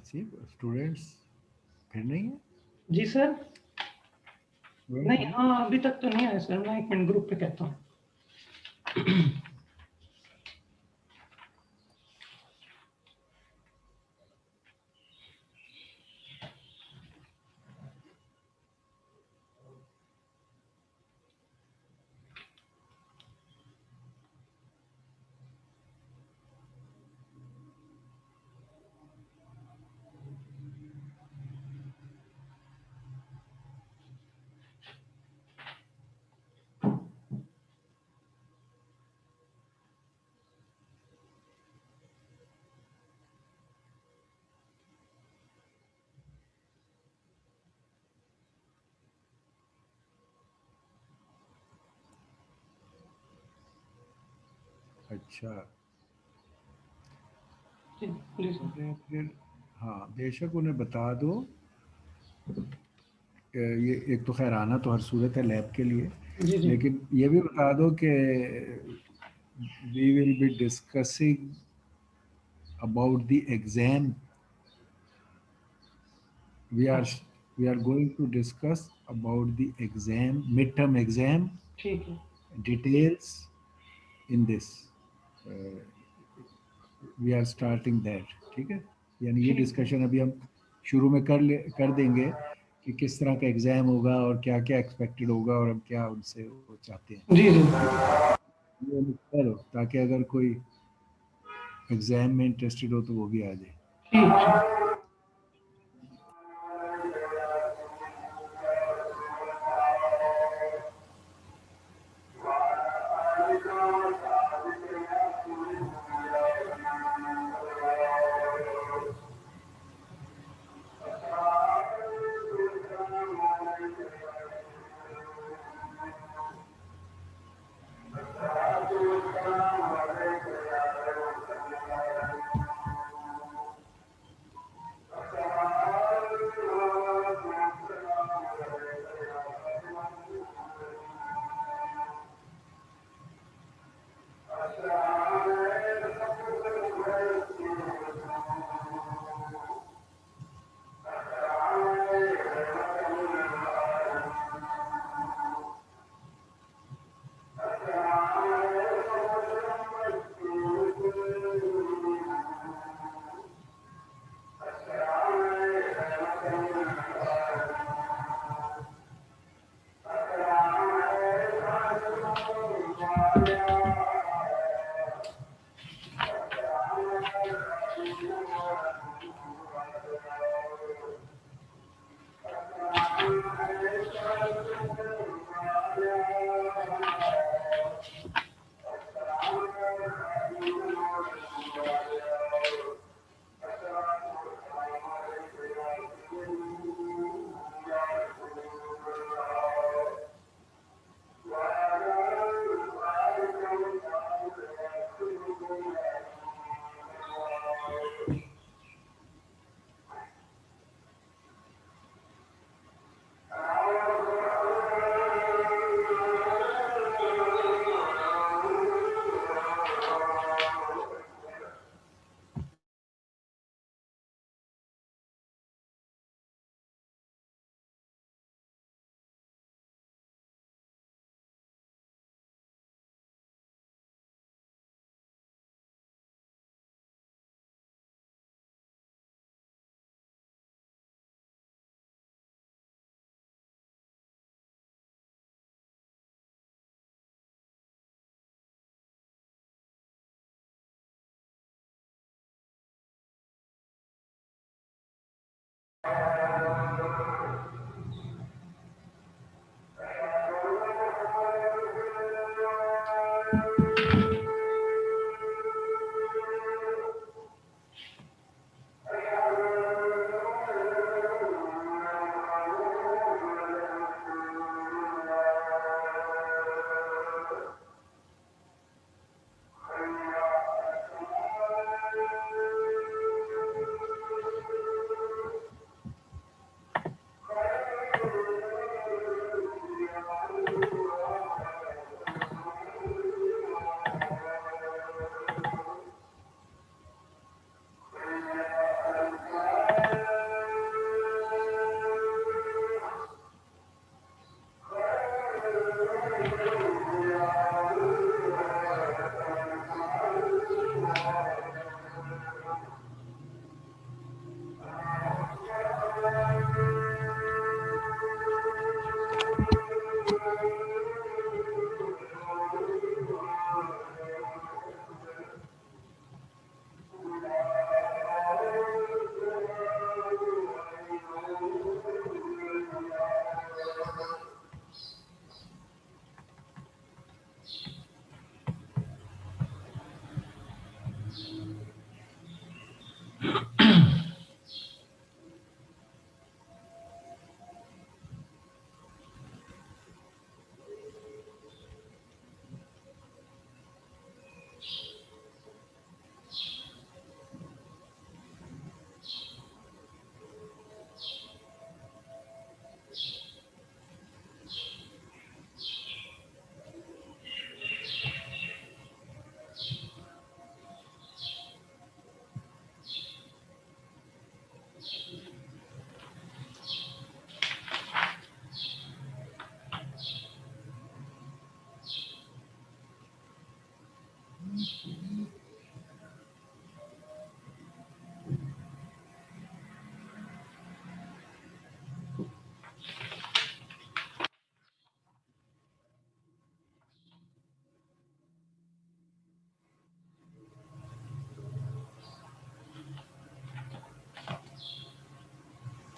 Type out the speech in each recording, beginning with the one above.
Asif, students फिर नहीं है? जी सर। स्टूडेंट नहीं, नहीं? हाँ अभी तक तो नहीं आया सर, मैं 1 मिनट ग्रुप पे कहता हूँ। अच्छा, जी जी सर। उन्हें फिर, हाँ बेशक उन्हें बता दो। ये एक तो खैर आना तो हर सूरत है लैब के लिए, जी जी। लेकिन ये भी बता दो कि we will be discussing about the exam. we are अच्छा, we are going to discuss about the exam, midterm exam ठीक है। details in this. We are starting that. ठीक है, यानी ये ठीक है। डिस्कशन अभी हम शुरू में कर देंगे कि किस तरह का एग्जाम होगा और क्या क्या एक्सपेक्टेड होगा और हम क्या उनसे वो चाहते हैं। जी जी। ये करो ताकि अगर कोई एग्जाम में इंटरेस्टेड हो तो वो भी आ जाए। ठीक है।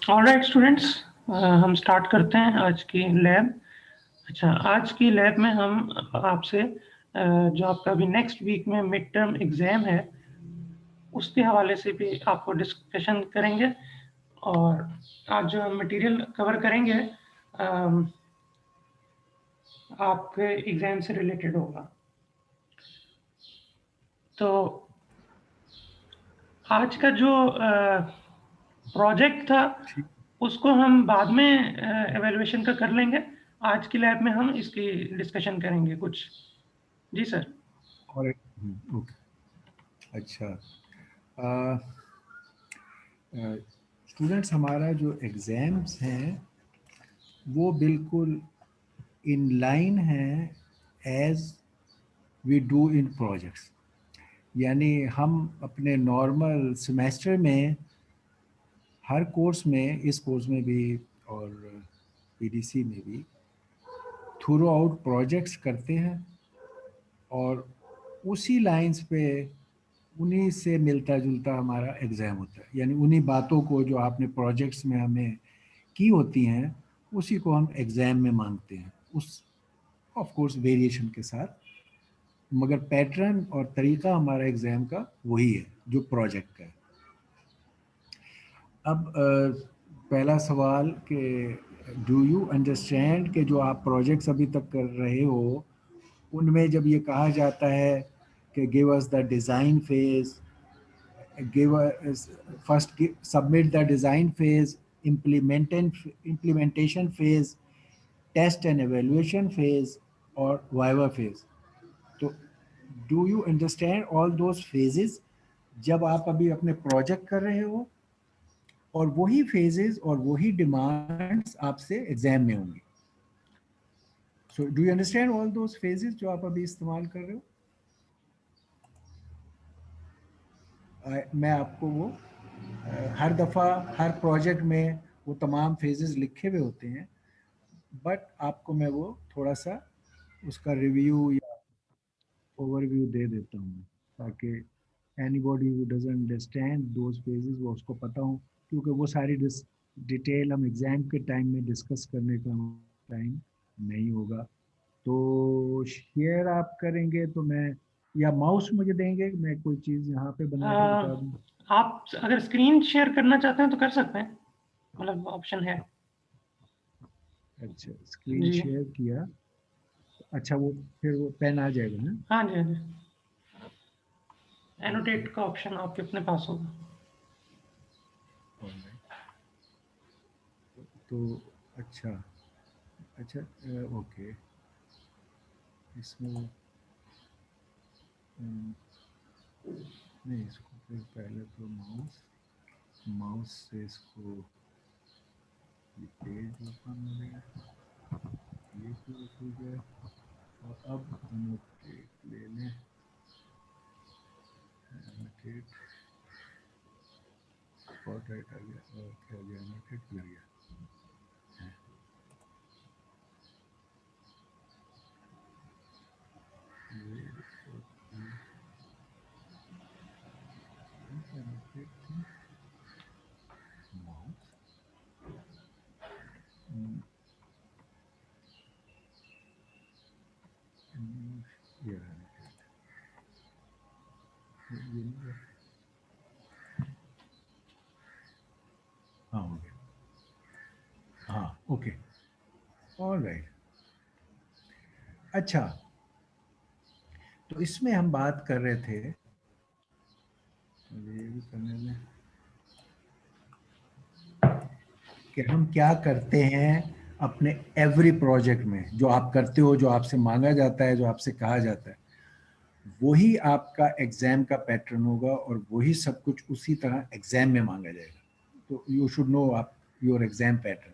ऑलराइट स्टूडेंट्स, हम स्टार्ट करते हैं आज की लैब। अच्छा, आज की लैब में हम आपसे जो आपका अभी नेक्स्ट वीक में मिड टर्म एग्जाम है उसके हवाले से भी आपको डिस्कशन करेंगे। और आज जो हम मटेरियल कवर करेंगे आपके एग्जाम से रिलेटेड होगा। तो आज का जो प्रोजेक्ट था उसको हम बाद में एवेल्युएशन का कर लेंगे। आज की लैब में हम इसकी डिस्कशन करेंगे कुछ। जी सर। और ओके, अच्छा स्टूडेंट्स, हमारा जो एग्ज़ाम्स हैं वो बिल्कुल इन लाइन है as we do in projects. यानी हम अपने नॉर्मल सेमेस्टर में हर कोर्स में, इस कोर्स में भी और पीडीसी में भी थ्रू आउट प्रोजेक्ट्स करते हैं और उसी लाइंस पे उन्हीं से मिलता जुलता हमारा एग्ज़ाम होता है। यानी उन्हीं बातों को जो आपने प्रोजेक्ट्स में हमें की होती हैं उसी को हम एग्ज़ाम में मांगते हैं, उस ऑफ कोर्स वेरिएशन के साथ, मगर पैटर्न और तरीका हमारा एग्ज़ाम का वही है जो प्रोजेक्ट का है। अब पहला सवाल कि डू यू अंडरस्टैंड कि जो आप प्रोजेक्ट्स अभी तक कर रहे हो उनमें जब ये कहा जाता है कि give us the design phase, give first submit the design phase, implementation phase, test and evaluation phase और वाइवा फेज, तो do you understand all those phases जब आप अभी अपने प्रोजेक्ट कर रहे हो? और वही फेजेस और वही डिमांड्स आपसे एग्जाम में होंगी। So do you understand all those phases जो आप अभी इस्तेमाल कर रहे हो? मैं आपको वो हर दफ़ा हर प्रोजेक्ट में वो तमाम फेजेस लिखे हुए होते हैं, बट आपको मैं वो थोड़ा सा उसका रिव्यू या ओवरव्यू दे देता हूँ ताकि anybody who doesn't understand those phases वो उसको पता हो, क्योंकि वो सारी डिटेल हम एग्ज़ाम के टाइम में डिस्कस करने का टाइम नहीं होगा। तो शेयर आप करेंगे तो मैं, या माउस मुझे देंगे, मैं कोई चीज़ यहाँ पे बना के बता दूँ? आप अगर स्क्रीन शेयर करना चाहते हैं तो कर सकते हैं, मतलब ऑप्शन है। अच्छा, स्क्रीन जी शेयर किया। अच्छा, वो फिर वो पेन आ जाएगा ना? हाँ जी, हाँ जी। एनोटेट का ऑप्शन आपके अपने पास होगा। तो अच्छा अच्छा, ओके, इसमें नहीं, इसको फिर पहले तो माउस से इसको ये पेज ओपन हो गया, ये क्लोज हो गया, और अब एनोटेट ले लें। एनोटेट स्पॉटलाइट आ गया और क्या गया, एनोटेट लग गया। हाँ, हो गया, हाँ, ओके, ऑलराइट। अच्छा, तो इसमें हम बात कर रहे थे, ये भी करने में, कि हम क्या करते हैं अपने एवरी प्रोजेक्ट में, जो आप करते हो, जो आपसे मांगा जाता है, जो आपसे कहा जाता है, वही आपका एग्जाम का पैटर्न होगा और वही सब कुछ उसी तरह एग्जाम में मांगा जाएगा। तो यू शुड नो आप योर एग्जाम पैटर्न।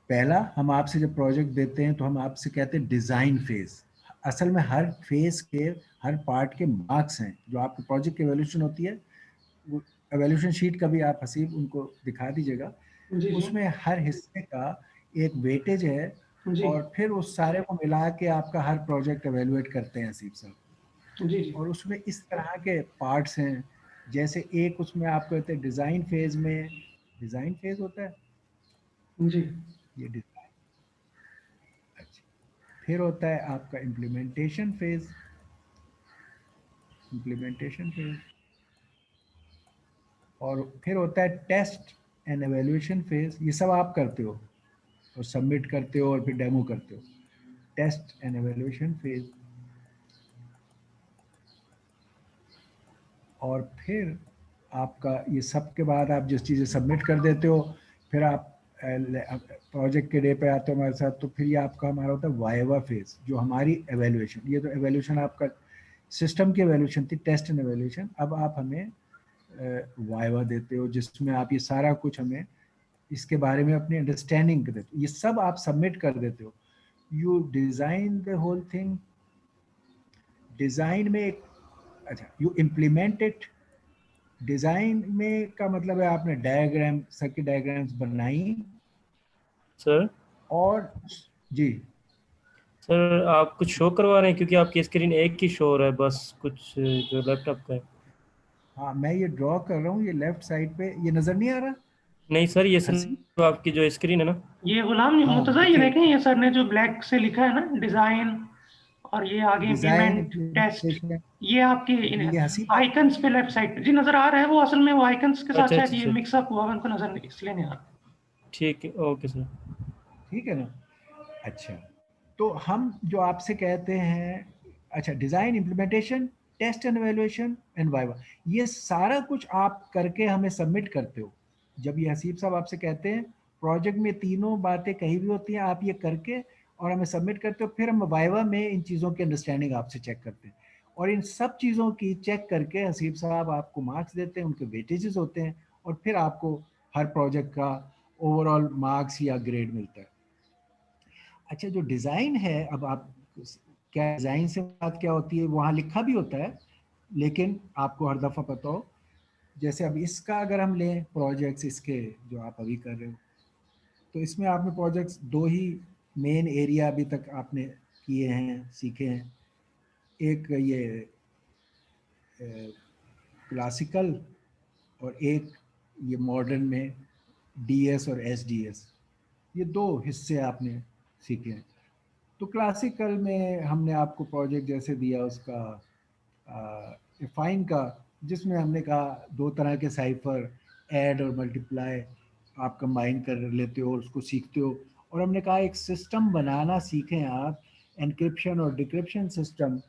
पहला, हम आपसे जब प्रोजेक्ट देते हैं तो हम आपसे कहते हैं डिज़ाइन फेज। असल में हर फेज के हर पार्ट के मार्क्स हैं जो आपके प्रोजेक्ट की एवोल्यूशन होती है। वो एवोल्यूशन शीट का भी आप हसीब उनको दिखा दीजिएगा। जी जी उसमें हर हिस्से का एक वेटेज है जी और फिर उस सारे को मिला के आपका हर प्रोजेक्ट एवेलुएट करते हैं हसीब साहब। जी जी और उसमें इस तरह के पार्ट्स हैं, जैसे एक उसमें आपको कहते हैं डिज़ाइन फेज में, डिज़ाइन फेज होता है जी ये डिज़ाइन। अच्छा, फिर होता है आपका इम्प्लीमेंटेशन फेज, इम्प्लीमेंटेशन फेज। और फिर होता है टेस्ट एंड एवेल्यूएशन फेज। ये सब आप करते हो और सबमिट करते हो और फिर डेमो करते हो। Test and evaluation phase. और फिर आपका ये सब के बाद आप जिस चीज़ें सबमिट कर देते हो, फिर आप प्रोजेक्ट के डे पे आते हो हमारे साथ, तो फिर ये आपका हमारा होता है वाइवा फेज, जो हमारी एवेल्यूएशन। ये तो एवेल्यूशन आपका सिस्टम की एवेल्यूशन थी, टेस्ट एंड एवेल्यूशन। अब आप हमें वाइवा देते हो जिसमें आप ये सारा कुछ हमें इसके बारे में अपनी अंडरस्टैंडिंग देते हो। ये सब आप सबमिट कर देते हो। You design the whole thing. Design में एक, अच्छा, यू इम्प्लीमेंट इट। डिज़ाइन में का मतलब है आपने डायग्राम, सर्किट डायग्राम्स बनाई। सर और जी, सर आप कुछ शो करवा रहे हैं क्योंकि आपकी स्क्रीन एक ही शो हो रहा है बस, कुछ जो लैपटॉप का है। हाँ मैं ये ड्रॉ कर रहा हूँ, ये लेफ्ट साइड पे ये नज़र नहीं आ रहा नहीं सर, ये हसी? सिर्फ आपकी जो स्क्रीन है ना। ये गुलाम हाँ मुर्तजा, ये देखिए, देखें, ये सर ने जो ब्लैक से लिखा है ना डिजाइन, और ये आगे डिज़ाइन इम्प्लीमेंट टेस्ट, इम्प्लीमेंटेशन, ये आपके ये हंसी बात। आइकन्स पे लेफ्ट साइड जी नज़र आ रहा है। वो असल में वो आइकन्स के साथ अच्छा शायद अच्छा ये अच्छा, मिक्सअप हुआ, उनको नजर नहीं, इसलिए नहीं आ रहा। ठीक है, ओके सर। ठीक है ना? अच्छा, तो हम जो आपसे कहते हैं, अच्छा, design, implementation, test and evaluation and viva, ये सारा कुछ आप करके हमें सबमिट करते हो। जब ये हसीब साहब आपसे कहते हैं प्रोजेक्ट में तीनों बातें कहीं भी होती हैं, आप ये करके और हमें सबमिट करते हो, फिर हम वाइवा में इन चीज़ों की अंडरस्टैंडिंग आपसे चेक करते हैं। और इन सब चीज़ों की चेक करके हसीब साहब आपको मार्क्स देते हैं, उनके वेटेजेस होते हैं, और फिर आपको हर प्रोजेक्ट का ओवरऑल मार्क्स या ग्रेड मिलता है। अच्छा, जो डिज़ाइन है, अब आप क्या डिज़ाइन से बात क्या होती है वहाँ लिखा भी होता है, लेकिन आपको हर दफ़ा पता हो। जैसे अब इसका अगर हम लें प्रोजेक्ट्स इसके जो आप अभी कर रहे हो, तो इसमें आपने प्रोजेक्ट्स दो ही मेन एरिया अभी तक आपने किए हैं, सीखे हैं। एक ये क्लासिकल, और एक ये मॉडर्न में डीएस और एसडीएस, ये दो हिस्से आपने सीखे हैं। तो क्लासिकल में हमने आपको प्रोजेक्ट जैसे दिया उसका फाइन का, जिसमें हमने कहा दो तरह के साइफर, ऐड और मल्टीप्लाई, आप कंबाइन कर लेते हो और उसको सीखते हो। और हमने कहा एक सिस्टम बनाना सीखें आप, एनक्रिप्शन और decryption system,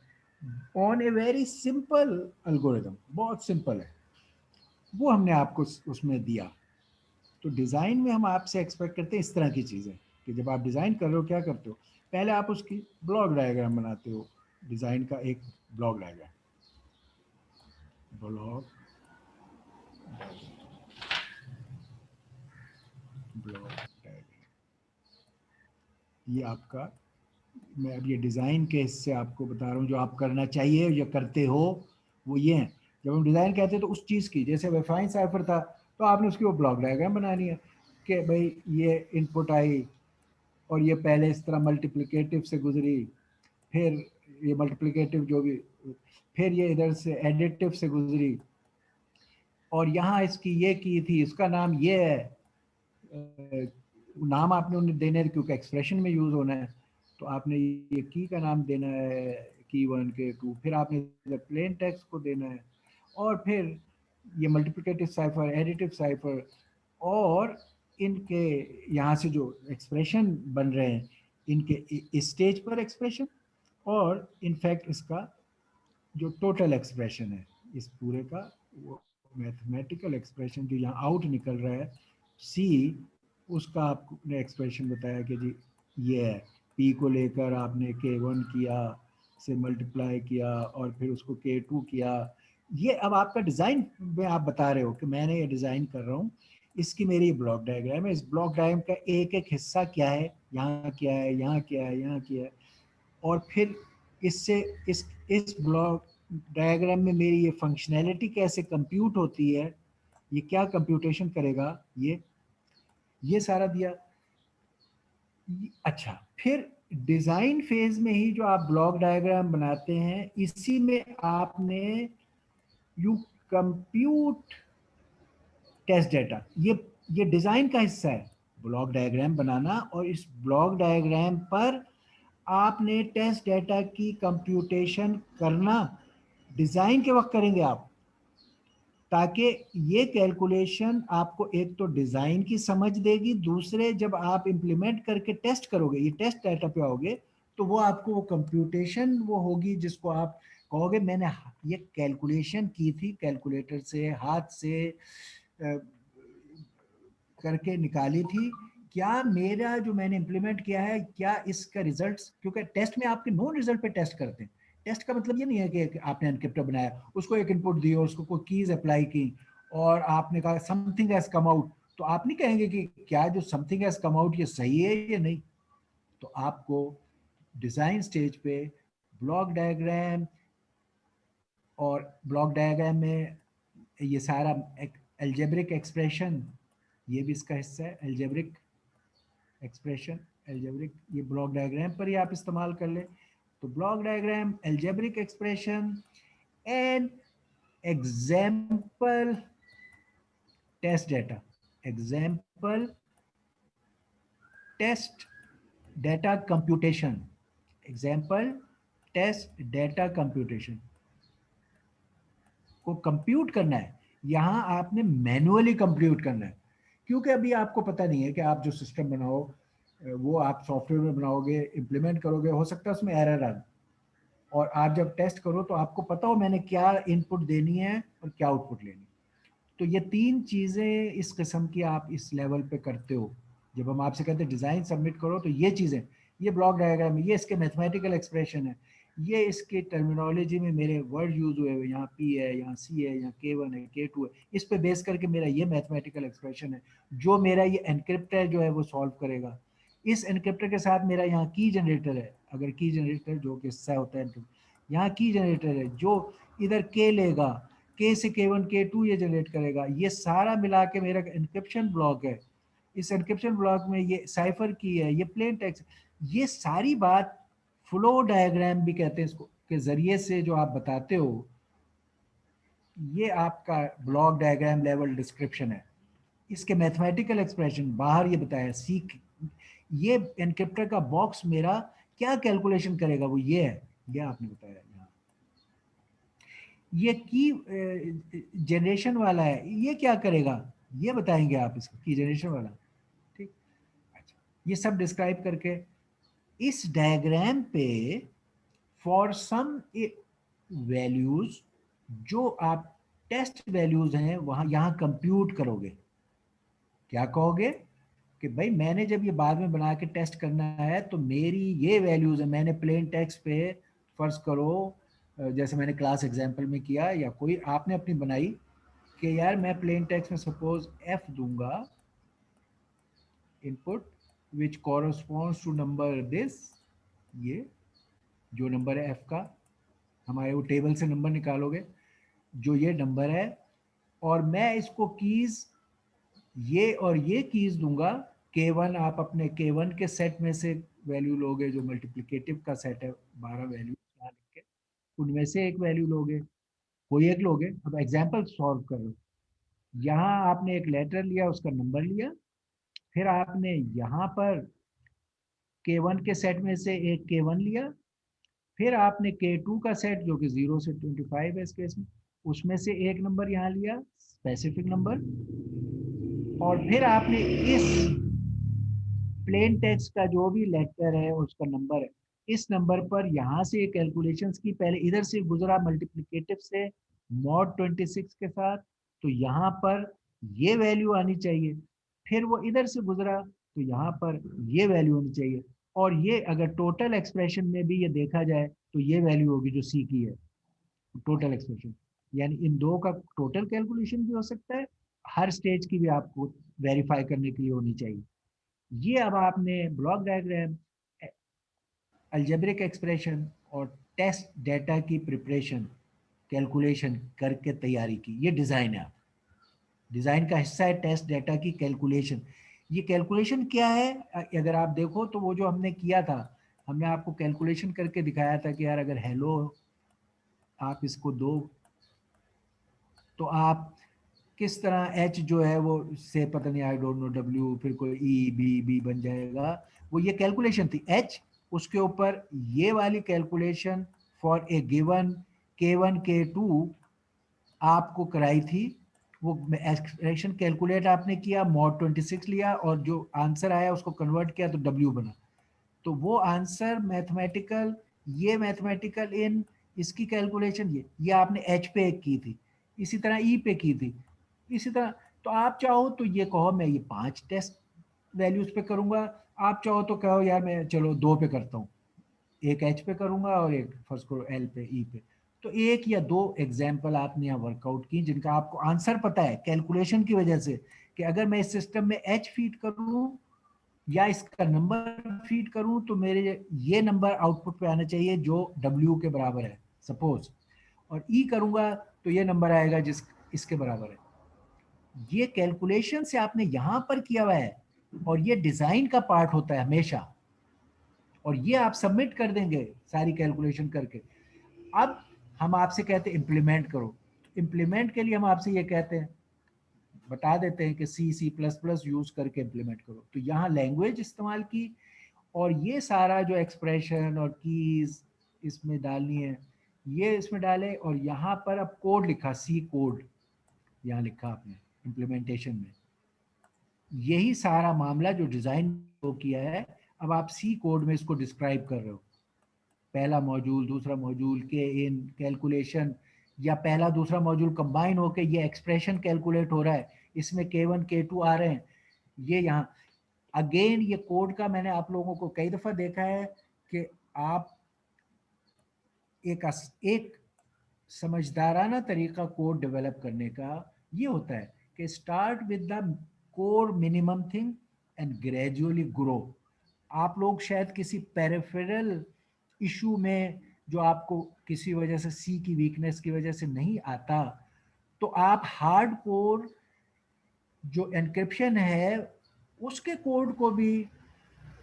on a very simple algorithm, बहुत सिंपल है, वो हमने आपको उसमें दिया। तो डिज़ाइन में हम आपसे एक्सपेक्ट करते हैं इस तरह की चीज़ें, कि जब आप डिज़ाइन कर रहे हो क्या करते हो, पहले आप उसकी ब्लॉक डायग्राम बनाते हो। डिज़ाइन का एक block diagram, block block diagram, ये आपका, मैं अब ये डिज़ाइन के हिस्से आपको बता रहा हूँ जो आप करना चाहिए या करते हो, वो ये हैं। जब हम डिज़ाइन कहते हैं तो उस चीज़ की, जैसे वेफाइन साइफर था तो आपने उसकी वो ब्लॉक डायग्राम बनानी है कि भाई ये इनपुट आई और ये पहले इस तरह मल्टीप्लिकेटिव से गुजरी, फिर ये मल्टीप्लिकेटिव जो भी, फिर ये इधर से एडिटिव से गुजरी, और यहाँ इसकी ये की थी, इसका नाम ये है। नाम आपने उन्हें देने हैं क्योंकि एक्सप्रेशन में यूज़ होना है, तो आपने ये की का नाम देना है, की 1 के 2, फिर आपने प्लेन टेक्स्ट को देना है, और फिर ये मल्टीप्लिकेटिव साइफर, एडिटिव साइफर, और इनके यहाँ से जो एक्सप्रेशन बन रहे हैं, इनके इस स्टेज पर एक्सप्रेशन, और इनफैक्ट इसका जो टोटल एक्सप्रेशन है इस पूरे का, वो मैथमेटिकल एक्सप्रेशन जो यहाँ आउट निकल रहा है सी, उसका आपने एक्सप्रेशन बताया कि जी ये है, पी को लेकर आपने K1 किया, से मल्टीप्लाई किया, और फिर उसको K2 किया, ये अब आपका डिजाइन में आप बता रहे हो कि मैंने ये डिजाइन कर रहा हूँ, इसकी मेरी ब्लॉक डायग्राम है, इस ब्लॉक डायग्राम का एक एक हिस्सा क्या है, यहाँ क्या है, यहाँ क्या है, यहाँ क्या है, और फिर इससे इस ब्लॉक डायग्राम में मेरी ये फंक्शनैलिटी कैसे कंप्यूट होती है, ये क्या कंप्यूटेशन करेगा, ये सारा दिया। अच्छा, फिर डिजाइन फेज में ही जो आप ब्लॉक डायग्राम बनाते हैं, इसी में आपने यू कंप्यूट टेस्ट डाटा, ये डिजाइन का हिस्सा है, ब्लॉक डायग्राम बनाना, और इस ब्लॉक डायग्राम पर आपने टेस्ट डाटा की कंप्यूटेशन करना डिजाइन के वक्त करेंगे आप, ताकि ये कैलकुलेशन आपको एक तो डिजाइन की समझ देगी, दूसरे जब आप इंप्लीमेंट करके टेस्ट करोगे, ये टेस्ट डाटा पे आओगे, तो वो आपको वो कंप्यूटेशन वो होगी जिसको आप कहोगे मैंने ये कैलकुलेशन की थी, कैलकुलेटर से हाथ से करके निकाली थी, क्या मेरा जो मैंने इंप्लीमेंट किया है, क्या इसका रिजल्ट्स, क्योंकि टेस्ट में आपके नोन रिजल्ट पे टेस्ट करते हैं। टेस्ट का मतलब ये नहीं है कि आपने एनक्रिप्टर बनाया, उसको एक इनपुट दी और उसको कोई कीज अप्लाई की और आपने कहा समथिंग हैज कम आउट, तो आप नहीं कहेंगे कि क्या जो समथिंग हैज कम आउट ये सही है या नहीं। तो आपको डिजाइन स्टेज पे ब्लॉक डायग्राम, और ब्लॉक डायग्राम में ये सारा एल्जेब्रिक एक्सप्रेशन, ये भी इसका हिस्सा है, एल्जेब्रिक एक्सप्रेशन, एल्जेब्रिक, ये ब्लॉक डायग्राम पर ही आप इस्तेमाल कर ले। तो block diagram, algebraic expression and example test data, example test data computation, example test data computation को कंप्यूट करना है, यहाँ आपने मैनुअली कंप्यूट करना है, क्योंकि अभी आपको पता नहीं है कि आप जो सिस्टम बनाओ वो आप सॉफ्टवेयर में बनाओगे, इम्प्लीमेंट करोगे, हो सकता है उसमें एरर आए, और आप जब टेस्ट करो तो आपको पता हो मैंने क्या इनपुट देनी है और क्या आउटपुट लेनी है। तो ये तीन चीज़ें इस किस्म की आप इस लेवल पे करते हो। जब हम आपसे कहते हैं डिज़ाइन सबमिट करो, तो ये चीज़ें, ये ब्लॉक डायग्राम है, ये इसके मैथमेटिकल एक्सप्रेशन है, ये इसके टर्मिनोलॉजी में मेरे वर्ड यूज हुए हुए, यहाँ पी है, यहाँ सी है, यहाँ K1 है, K2 है, इस पे बेस करके मेरा ये मैथमेटिकल एक्सप्रेशन है जो मेरा ये एनक्रिप्टर जो है वो सॉल्व करेगा। इस एनक्रिप्टर के साथ मेरा यहाँ की जनरेटर है, अगर की जनरेटर जो कि हिस्सा होता है, यहाँ की जनरेटर है जो इधर K लेगा, K से K1 K2 ये जनरेट करेगा, ये सारा मिला के मेरा एनक्रिप्शन ब्लॉक है। इस एनक्रिप्शन ब्लॉक में ये साइफर की है, ये प्लेन टेक्स्ट, ये सारी बात फ्लो डायग्राम भी कहते हैं इसको, के जरिए से जो आप बताते हो, ये आपका ब्लॉक डायग्राम लेवल डिस्क्रिप्शन है। इसके मैथमेटिकल एक्सप्रेशन बाहर ये बताया, सीख, ये एनक्रिप्टर का बॉक्स मेरा क्या कैलकुलेशन करेगा, वो ये है, ये आपने बताया यहाँ। ये की जनरेशन वाला है, ये क्या करेगा, ये बताएंगे आप इसको, की जनरेशन वाला, ठीक। अच्छा, ये सब डिस्क्राइब करके इस डायग्राम पे फॉर सम वैल्यूज जो आप टेस्ट वैल्यूज हैं वहां यहां कंप्यूट करोगे, क्या कहोगे कि भाई मैंने जब ये बाद में बना के टेस्ट करना है तो मेरी ये वैल्यूज है, मैंने प्लेन टेक्स्ट पे फर्ज करो जैसे मैंने क्लास एग्जांपल में किया या कोई आपने अपनी बनाई कि यार मैं प्लेन टेक्स्ट में सपोज f दूंगा input which corresponds to number this, ये जो नंबर है f का, हमारे वो टेबल से नंबर निकालोगे, जो ये नंबर है, और मैं इसको कीज ये और ये कीज दूंगा, K1 आप अपने K1 के सेट में से वैल्यू लोगे, जो मल्टीप्लिकेटिव का सेट है 12 वैल्यू यहाँ लिख के, उनमें से एक वैल्यू लोगे, कोई एक लोगे। अब एग्जाम्पल सॉल्व करो, यहाँ आपने एक लेटर लिया, उसका नंबर लिया, फिर आपने यहाँ पर K1 के सेट में से एक K1 लिया, फिर आपने K2 का सेट जो कि 0 से 25 है इस केस में, उसमें से एक नंबर यहाँ लिया, स्पेसिफिक नंबर, और फिर आपने इस प्लेन टेक्स्ट का जो भी लेटर है उसका नंबर है, इस नंबर पर यहाँ से कैलकुलेशंस की, पहले इधर से गुजरा मल्टीप्लिकेटिव से मॉड 26 के साथ, तो यहाँ पर ये वैल्यू आनी चाहिए, फिर वो इधर से गुजरा तो यहाँ पर ये वैल्यू होनी चाहिए, और ये अगर टोटल एक्सप्रेशन में भी ये देखा जाए तो ये वैल्यू होगी जो सी की है, टोटल एक्सप्रेशन। यानी इन दो का टोटल कैलकुलेशन भी हो सकता है, हर स्टेज की भी आपको वेरीफाई करने के लिए होनी चाहिए। ये अब आपने ब्लॉक डायग्राम, अलजेब्रिक एक्सप्रेशन और टेस्ट डेटा की प्रिपरेशन, कैलकुलेशन करके तैयारी की, ये डिज़ाइन है। डिज़ाइन का हिस्सा है टेस्ट डेटा की कैलकुलेशन। ये कैलकुलेशन क्या है, अगर आप देखो तो वो जो हमने किया था, हमने आपको कैलकुलेशन करके दिखाया था कि यार अगर हेलो आप इसको दो तो आप किस तरह एच जो है वो से पता नहीं, आई डोंट नो, डब्ल्यू फिर कोई ई बी बी बन जाएगा। वो ये कैलकुलेशन थी एच, उसके ऊपर ये वाली calculation for a given K1 K2 आपको कराई थी। वो एक्सप्रेशन कैलकुलेट आपने किया, मॉड 26 लिया और जो आंसर आया उसको कन्वर्ट किया तो W बना। तो वो आंसर मैथमेटिकल, ये मैथमेटिकल इन इसकी कैलकुलेशन ये आपने एच पे एक की थी, इसी तरह ई पे की थी, इसी तरह। तो आप चाहो तो ये कहो मैं ये 5 टेस्ट वैल्यूज पे करूंगा, आप चाहो तो कहो यार मैं चलो 2 पे करता हूँ, एक एच पे करूंगा और एक फर्स्ट करो एल पे ई पे। तो एक या दो एग्जाम्पल आपने यहाँ वर्कआउट की जिनका आपको आंसर पता है कैलकुलेशन की वजह से, कि अगर मैं इस सिस्टम में एच फीड करूँ या इसका नंबर फीड करूं तो मेरे ये नंबर आउटपुट पे आना चाहिए जो W के बराबर है सपोज, और ई करूंगा तो ये नंबर आएगा जिस इसके बराबर है। ये कैलकुलेशन से आपने यहां पर किया हुआ है और ये डिजाइन का पार्ट होता है हमेशा, और ये आप सबमिट कर देंगे सारी कैलकुलेशन करके। अब हम आपसे कहते हैं इम्प्लीमेंट करो, इम्प्लीमेंट के लिए हम आपसे ये कहते हैं, बता देते हैं कि C++ यूज करके इम्प्लीमेंट करो। तो यहाँ लैंग्वेज इस्तेमाल की और ये सारा जो एक्सप्रेशन और कीज इसमें डालनी है ये इसमें डाले, और यहाँ पर अब कोड लिखा, सी कोड यहाँ लिखा आपने इम्प्लीमेंटेशन में। यही सारा मामला जो डिजाइन को किया है, अब आप सी कोड में इसको डिस्क्राइब कर रहे हो, पहला मॉड्यूल दूसरा मॉड्यूल के इन कैलकुलेशन, या पहला दूसरा मॉड्यूल कंबाइन होके ये एक्सप्रेशन कैलकुलेट हो रहा है, इसमें K1 K2 आ रहे हैं। ये यहाँ अगेन ये कोड का मैंने आप लोगों को कई दफा देखा है कि आप एक समझदाराना तरीका कोड डेवलप करने का ये होता है कि start with the core minimum thing and gradually grow. आप लोग शायद किसी पेरिफेरल इशू में जो आपको किसी वजह से सी की वीकनेस की वजह से नहीं आता, तो आप हार्ड कोर जो एनक्रिप्शन है उसके कोड को भी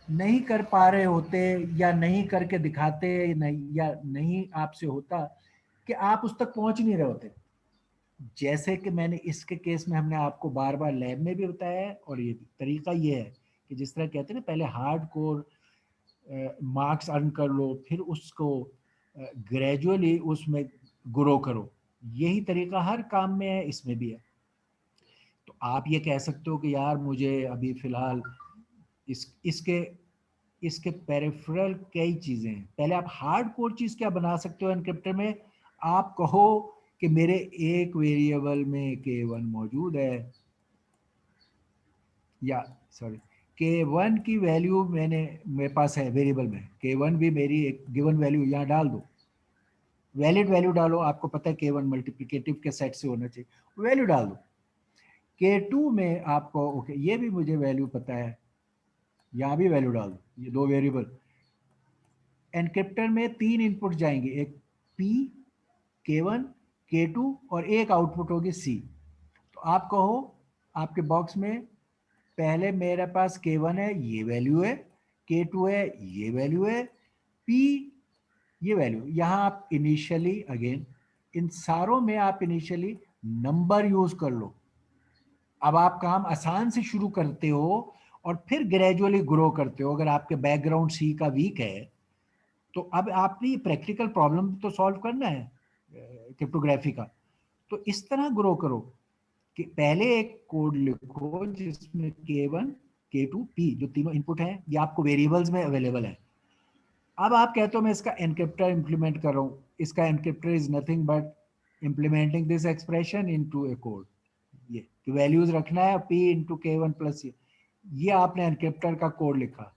नहीं कर पा रहे होते, या नहीं करके दिखाते, नहीं या नहीं आपसे होता कि आप उस तक पहुंच नहीं रहे होते। जैसे कि मैंने इसके केस में हमने आपको बार बार लैब में भी बताया है, और ये तरीका ये है कि जिस तरह कहते हैं ना पहले हार्ड कोर मार्क्स अर्न कर लो फिर उसको ग्रेजुअली उसमें ग्रो करो, यही तरीका हर काम में है, इसमें भी है। तो आप ये कह सकते हो कि यार मुझे अभी फिलहाल इसके इसके पेरिफेरल कई चीजें हैं। पहले आप हार्ड कोर चीज क्या बना सकते हो एनक्रिप्टर में, आप कहो कि मेरे एक वेरिएबल में K1 मौजूद है, या सॉरी K1 की वैल्यू मेरे पास है वेरिएबल में, K1 भी मेरी एक गिवन वैल्यू यहाँ डाल दो, वैलिड वैल्यू डालो, आपको पता है K1 मल्टीप्लिकेटिव के सेट से होना चाहिए, वैल्यू डाल दो। K2 में आपको ओके ये भी मुझे वैल्यू पता है, यहाँ भी वैल्यू डाल दो, ये दो वेरिएबल। एनक्रिप्टर में 3 इनपुट जाएंगे, एक P, K1 K2 और एक आउटपुट होगी C। तो आप कहो आपके बॉक्स में पहले मेरे पास K1 है ये वैल्यू है, K2 है ये वैल्यू है, P ये वैल्यू। यहाँ आप इनिशियली अगेन इन सारों में आप इनिशियली नंबर यूज कर लो। अब आप काम आसान से शुरू करते हो और फिर ग्रेजुअली ग्रो करते हो। अगर आपके बैकग्राउंड सी का वीक है तो अब आपने प्रैक्टिकल प्रॉब्लम तो सॉल्व करना है क्रिप्टोग्राफी का, तो इस तरह ग्रो करो कि पहले एक कोड लिखो जिसमें K1 K2 P जो तीनों इनपुट हैं ये आपको वेरिएबल्स में अवेलेबल है। अब आप कहते हो मैं इसका एनक्रिप्टर इंप्लीमेंट कर रहा हूँ, इसका encryptor is nothing but implementing this expression into a code, ये वैल्यूज रखना है P इंटू K1 प्लस ये आपने एनक्रिप्टर का कोड लिखा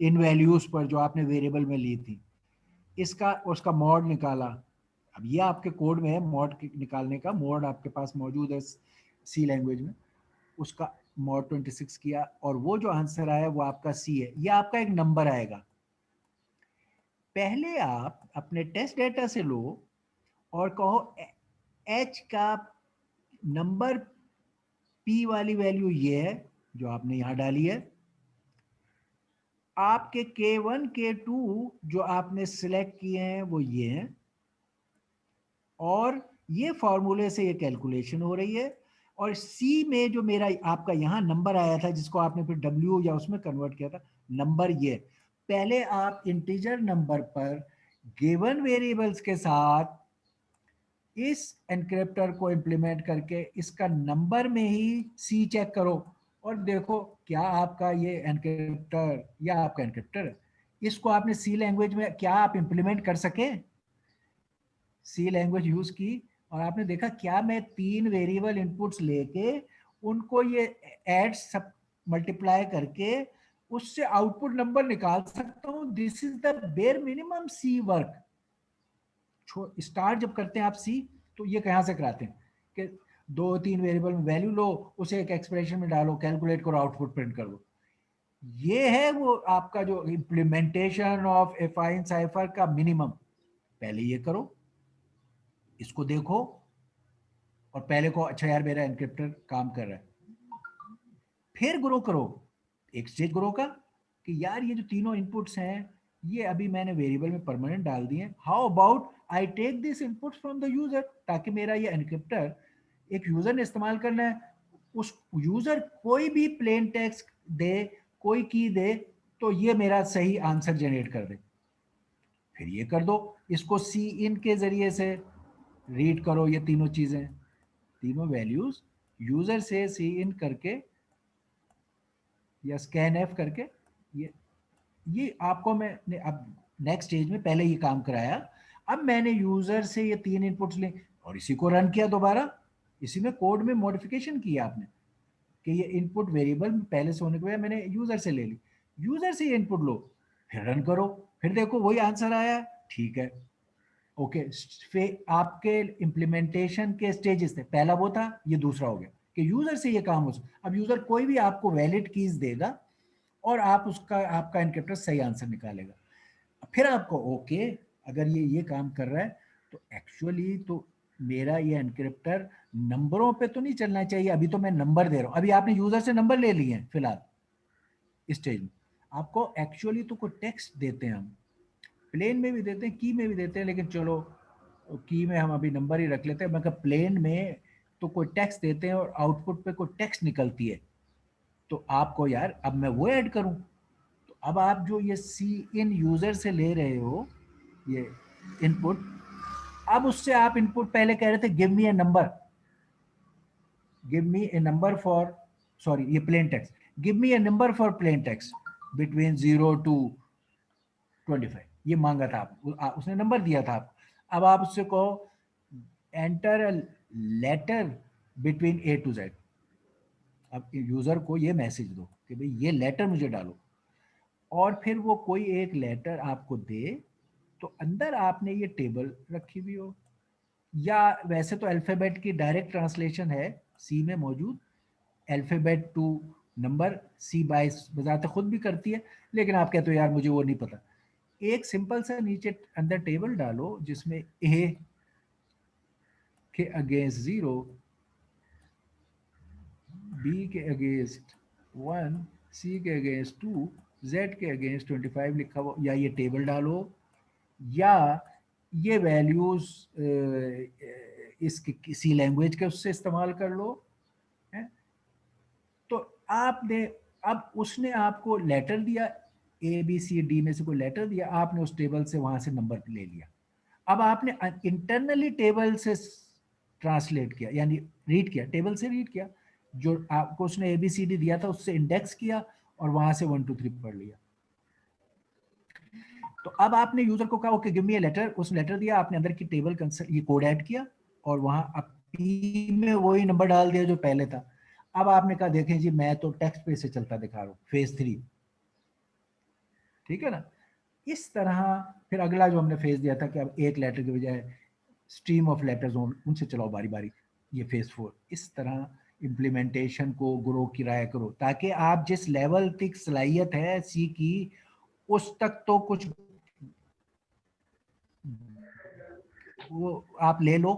इन वैल्यूज पर जो आपने वेरिएबल में ली थी, इसका उसका मॉड निकाला, अब ये आपके कोड में है, मॉड निकालने का मोड आपके पास मौजूद है सी लैंग्वेज में, उसका मॉड 26 किया और वो जो आंसर आया वो आपका सी है। ये आपका एक नंबर आएगा। पहले आप अपने टेस्ट डेटा से लो और कहो एच का नंबर पी वाली वैल्यू ये है जो आपने यहां डाली है, आपके K1 K2 जो आपने सिलेक्ट किए हैं वो ये हैं, और ये फॉर्मूले से ये कैलकुलेशन हो रही है। और सी में जो मेरा आपका यहां नंबर आया था जिसको आपने फिर डब्ल्यू या उसमें कन्वर्ट किया था, नंबर ये। पहले आप इंटीजर नंबर पर गिवन वेरिएबल्स के साथ इस एनक्रिप्टर को इंप्लीमेंट करके इसका नंबर में ही सी चेक करो और देखो क्या आपका ये एनक्रिप्टर या आपका एनक्रिप्टर इसको आपने सी लैंग्वेज में क्या आप इंप्लीमेंट कर सके। सी लैंग्वेज यूज की और आपने देखा क्या मैं 3 वेरिएबल इनपुट्स लेके उनको ये ऐड सब मल्टीप्लाई करके उससे आउटपुट नंबर निकाल सकता हूं। This is the bare minimum C work. Start जब करते हैं आप सी तो ये कहां से कराते हैं कि 2-3 वेरिएबल में वैल्यू लो, उसे एक एक्सप्रेशन में डालो, कैलकुलेट करो, आउटपुट प्रिंट कर दो। ये है वो आपका जो इम्प्लीमेंटेशन ऑफ एफाइन साइफर का मिनिमम। पहले ये करो, इसको देखो और पहले को अच्छा यार मेरा एनक्रिप्टर काम कर रहा है, फिर ग्रो करो एक स्टेज ग्रो का कि यार ये जो तीनों इनपुट्स हैं ये अभी मैंने वेरिएबल में परमानेंट डाल दिए, how about I take this inputs from the user, ताकि मेरा ये एनक्रिप्टर एक यूजर ने इस्तेमाल करना है, उस यूजर कोई भी प्लेन टेक्स्ट दे, कोई की दे तो ये मेरा सही आंसर जनरेट कर दे। फिर ये कर दो, इसको सी इन के जरिए से रीड करो, ये तीनों चीजें, तीनों वैल्यूज यूजर से सी इन करके या स्कैन एफ करके ये आपको मैंने अब नेक्स्ट स्टेज में पहले ये काम कराया। अब मैंने यूजर से ये 3 इनपुट्स ले और इसी को रन किया दोबारा, इसी में कोड में मॉडिफिकेशन किया आपने कि ये इनपुट वेरिएबल पहले से होने के बजाय मैंने यूजर से ले ली, यूजर से ये इनपुट लो, फिर रन करो, फिर देखो वही आंसर आया, ठीक है ओके। फिर आपके इम्प्लीमेंटेशन के स्टेजेस थे, पहला वो था, ये दूसरा हो गया कि यूजर से ये काम हो सकता। अब यूजर कोई भी आपको वैलिड कीज देगा और आप उसका आपका एनक्रिप्टर सही आंसर निकालेगा। फिर आपको ओके अगर ये काम कर रहा है तो एक्चुअली तो मेरा ये एनक्रिप्टर नंबरों पे तो नहीं चलना चाहिए, अभी तो मैं नंबर दे रहा हूं, अभी आपने यूजर से नंबर ले लिए हैं फिलहाल इस स्टेज में, आपको एक्चुअली तो कोई टेक्स्ट देते हैं, हम प्लेन में भी देते हैं, की में भी देते हैं, लेकिन चलो की में हम अभी नंबर ही रख लेते हैं, मगर प्लेन में तो कोई टेक्स्ट देते हैं और आउटपुट पे कोई टेक्स्ट निकलती है, तो आपको यार अब मैं वो ऐड करूं, तो अब आप जो ये सी इन यूजर से ले रहे हो ये इनपुट, अब उससे आप इनपुट पहले कह रहे थे give me a number, give me a number for, sorry ये plain text, give me a number for plain text between 0 to 25, ये मांगा था आप, उसने नंबर दिया था आपको। अब आप उससे कहो enter a letter between A to Z, अब यूजर को ये मैसेज दो कि भाई ये लेटर मुझे डालो, और फिर वो कोई एक लेटर आपको दे, तो अंदर आपने ये टेबल रखी हुई हो, या वैसे तो अल्फाबेट की डायरेक्ट ट्रांसलेशन है सी में मौजूद, अल्फाबेट टू नंबर सी बाइस बजाते खुद भी करती है, लेकिन आप कहते हो यार मुझे वो नहीं पता, एक सिंपल सा नीचे अंदर टेबल डालो जिसमें ए के अगेंस्ट 0, बी के अगेंस्ट 1, सी के अगेंस्ट 2, जेड के अगेंस्ट 25 लिखा हुआ, या ये टेबल डालो, या ये वैल्यूज इस किसी लैंग्वेज के उससे इस्तेमाल कर लो है? तो आपने अब उसने आपको लेटर दिया, ए बी सी डी में से कोई लेटर दिया, आपने उस टेबल से वहां से नंबर ले लिया, अब आपने इंटरनली टेबल से ट्रांसलेट किया, यानी रीड किया, टेबल से रीड किया, जो आपको उसने एबीसीडी दिया था उससे इंडेक्स किया और वहां से 1 2 3 पढ़ लिया। तो अब आपने यूजर को कहा okay give me a letter, उस लेटर दिया, आपने अंदर की टेबल कंसर्ट ये कोड ऐड किया और वहां अब पी में वही नंबर डाल दिया जो पहले था। अब आपने कहा देखें जी मैं तो टेक्स्ट पे से चलता दिखा रहा हूँ, फेज 3, ठीक है ना। इस तरह फिर अगला जो हमने फेज दिया था कि अब एक लेटर के बजाय स्ट्रीम ऑफ लेटर्स उनसे चलाओ बारी बारी, ये फेज 4। इस तरह इम्प्लीमेंटेशन को ग्रो किराया करो, ताकि आप जिस लेवल तक सलाहियत है सी की, उस तक तो कुछ वो आप ले लो,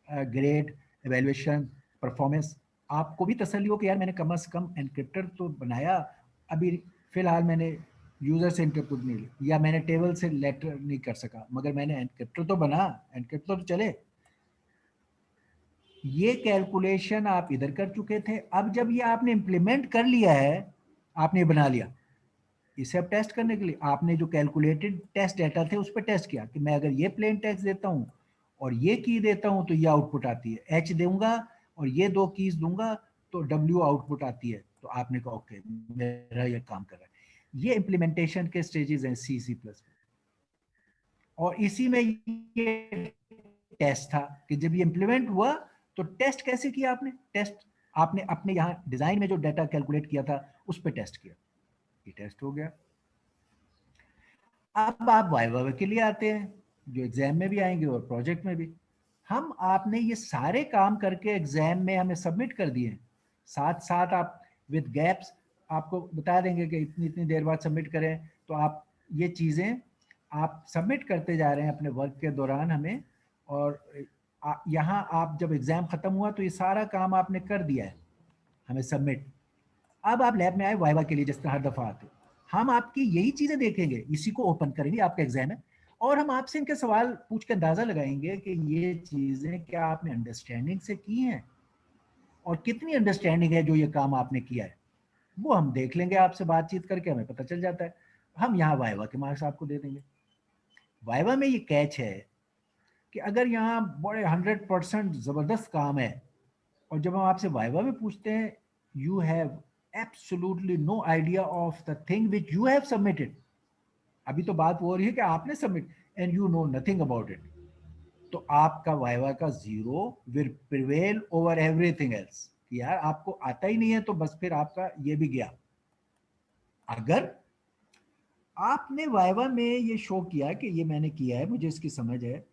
ग्रेड, एवेल्युएशन, परफॉर्मेंस, आपको भी तसल्ली हो कि यार मैंने कम से कम एनक्रिप्टर तो बनाया। अभी फिलहाल मैंने यूजर से इनपुट नहीं ली, या मैंने टेबल से लेटर नहीं कर सका, मगर मैंने एनक्रिप्टर तो बना, एनक्रिप्टर तो चले। ये कैलकुलेशन आप इधर कर चुके थे, अब जब ये आपने इम्प्लीमेंट कर लिया है, आपने बना लिया, इसे अब टेस्ट करने के लिए आपने जो कैलकुलेटेड टेस्ट डेटा थे उस पर टेस्ट किया कि मैं अगर ये प्लेन टेक्स्ट देता हूँ और ये की देता हूँ तो ये आउटपुट आती है, एच दूंगा और ये दो कीज दूंगा तो डब्ल्यू आउटपुट आती है। तो आपने कहा ओके, मेरा ये काम कर रहा है। ये इम्प्लीमेंटेशन के स्टेजेस हैं सी सी प्लस, और इसी में ये टेस्ट था कि जब ये इम्प्लीमेंट हुआ तो टेस्ट कैसे किया आपने, टेस्ट आपने अपने यहाँ डिजाइन में जो डाटा कैलकुलेट किया था उस पर टेस्ट किया, ये टेस्ट हो गया। अब आप वाइवा के लिए आते हैं, जो एग्जाम में भी आएंगे और प्रोजेक्ट में भी। हम आपने ये सारे काम करके एग्जाम में हमें सबमिट कर दिए, साथ साथ आप विद गैप्स आपको बता देंगे कि इतनी इतनी देर बाद सबमिट करें। तो आप ये चीज़ें आप सबमिट करते जा रहे हैं अपने वर्क के दौरान हमें, और यहाँ आप जब एग्ज़ाम ख़त्म हुआ तो ये सारा काम आपने कर दिया है हमें सबमिट। अब आप लैब में आए वाइवा के लिए, जिस तरह हर दफ़ा आते, हम आपकी यही चीज़ें देखेंगे, इसी को ओपन करेंगे, आपका एग्जाम है, और हम आपसे इनके सवाल पूछ के अंदाज़ा लगाएंगे कि ये चीज़ें क्या आपने अंडरस्टैंडिंग से की हैं और कितनी अंडरस्टैंडिंग है जो ये काम आपने किया है, वो हम देख लेंगे, आपसे बातचीत करके हमें पता चल जाता है। हम यहाँ वाइवा के मार्क्स आपको दे देंगे। वाइवा में ये कैच है कि अगर यहाँ बड़े 100% ज़बरदस्त काम है और जब हम आपसे वाइवा में पूछते हैं, you have absolutely no idea of the thing which you have submitted, अभी तो बात हो रही है कि आपने submit and you know nothing about it, तो आपका वाइवा का zero will prevail over everything else, कि यार आपको आता ही नहीं है तो बस फिर आपका ये भी गया। अगर आपने वाइवा में ये शो किया कि ये मैंने किया है, मुझे इसकी समझ है,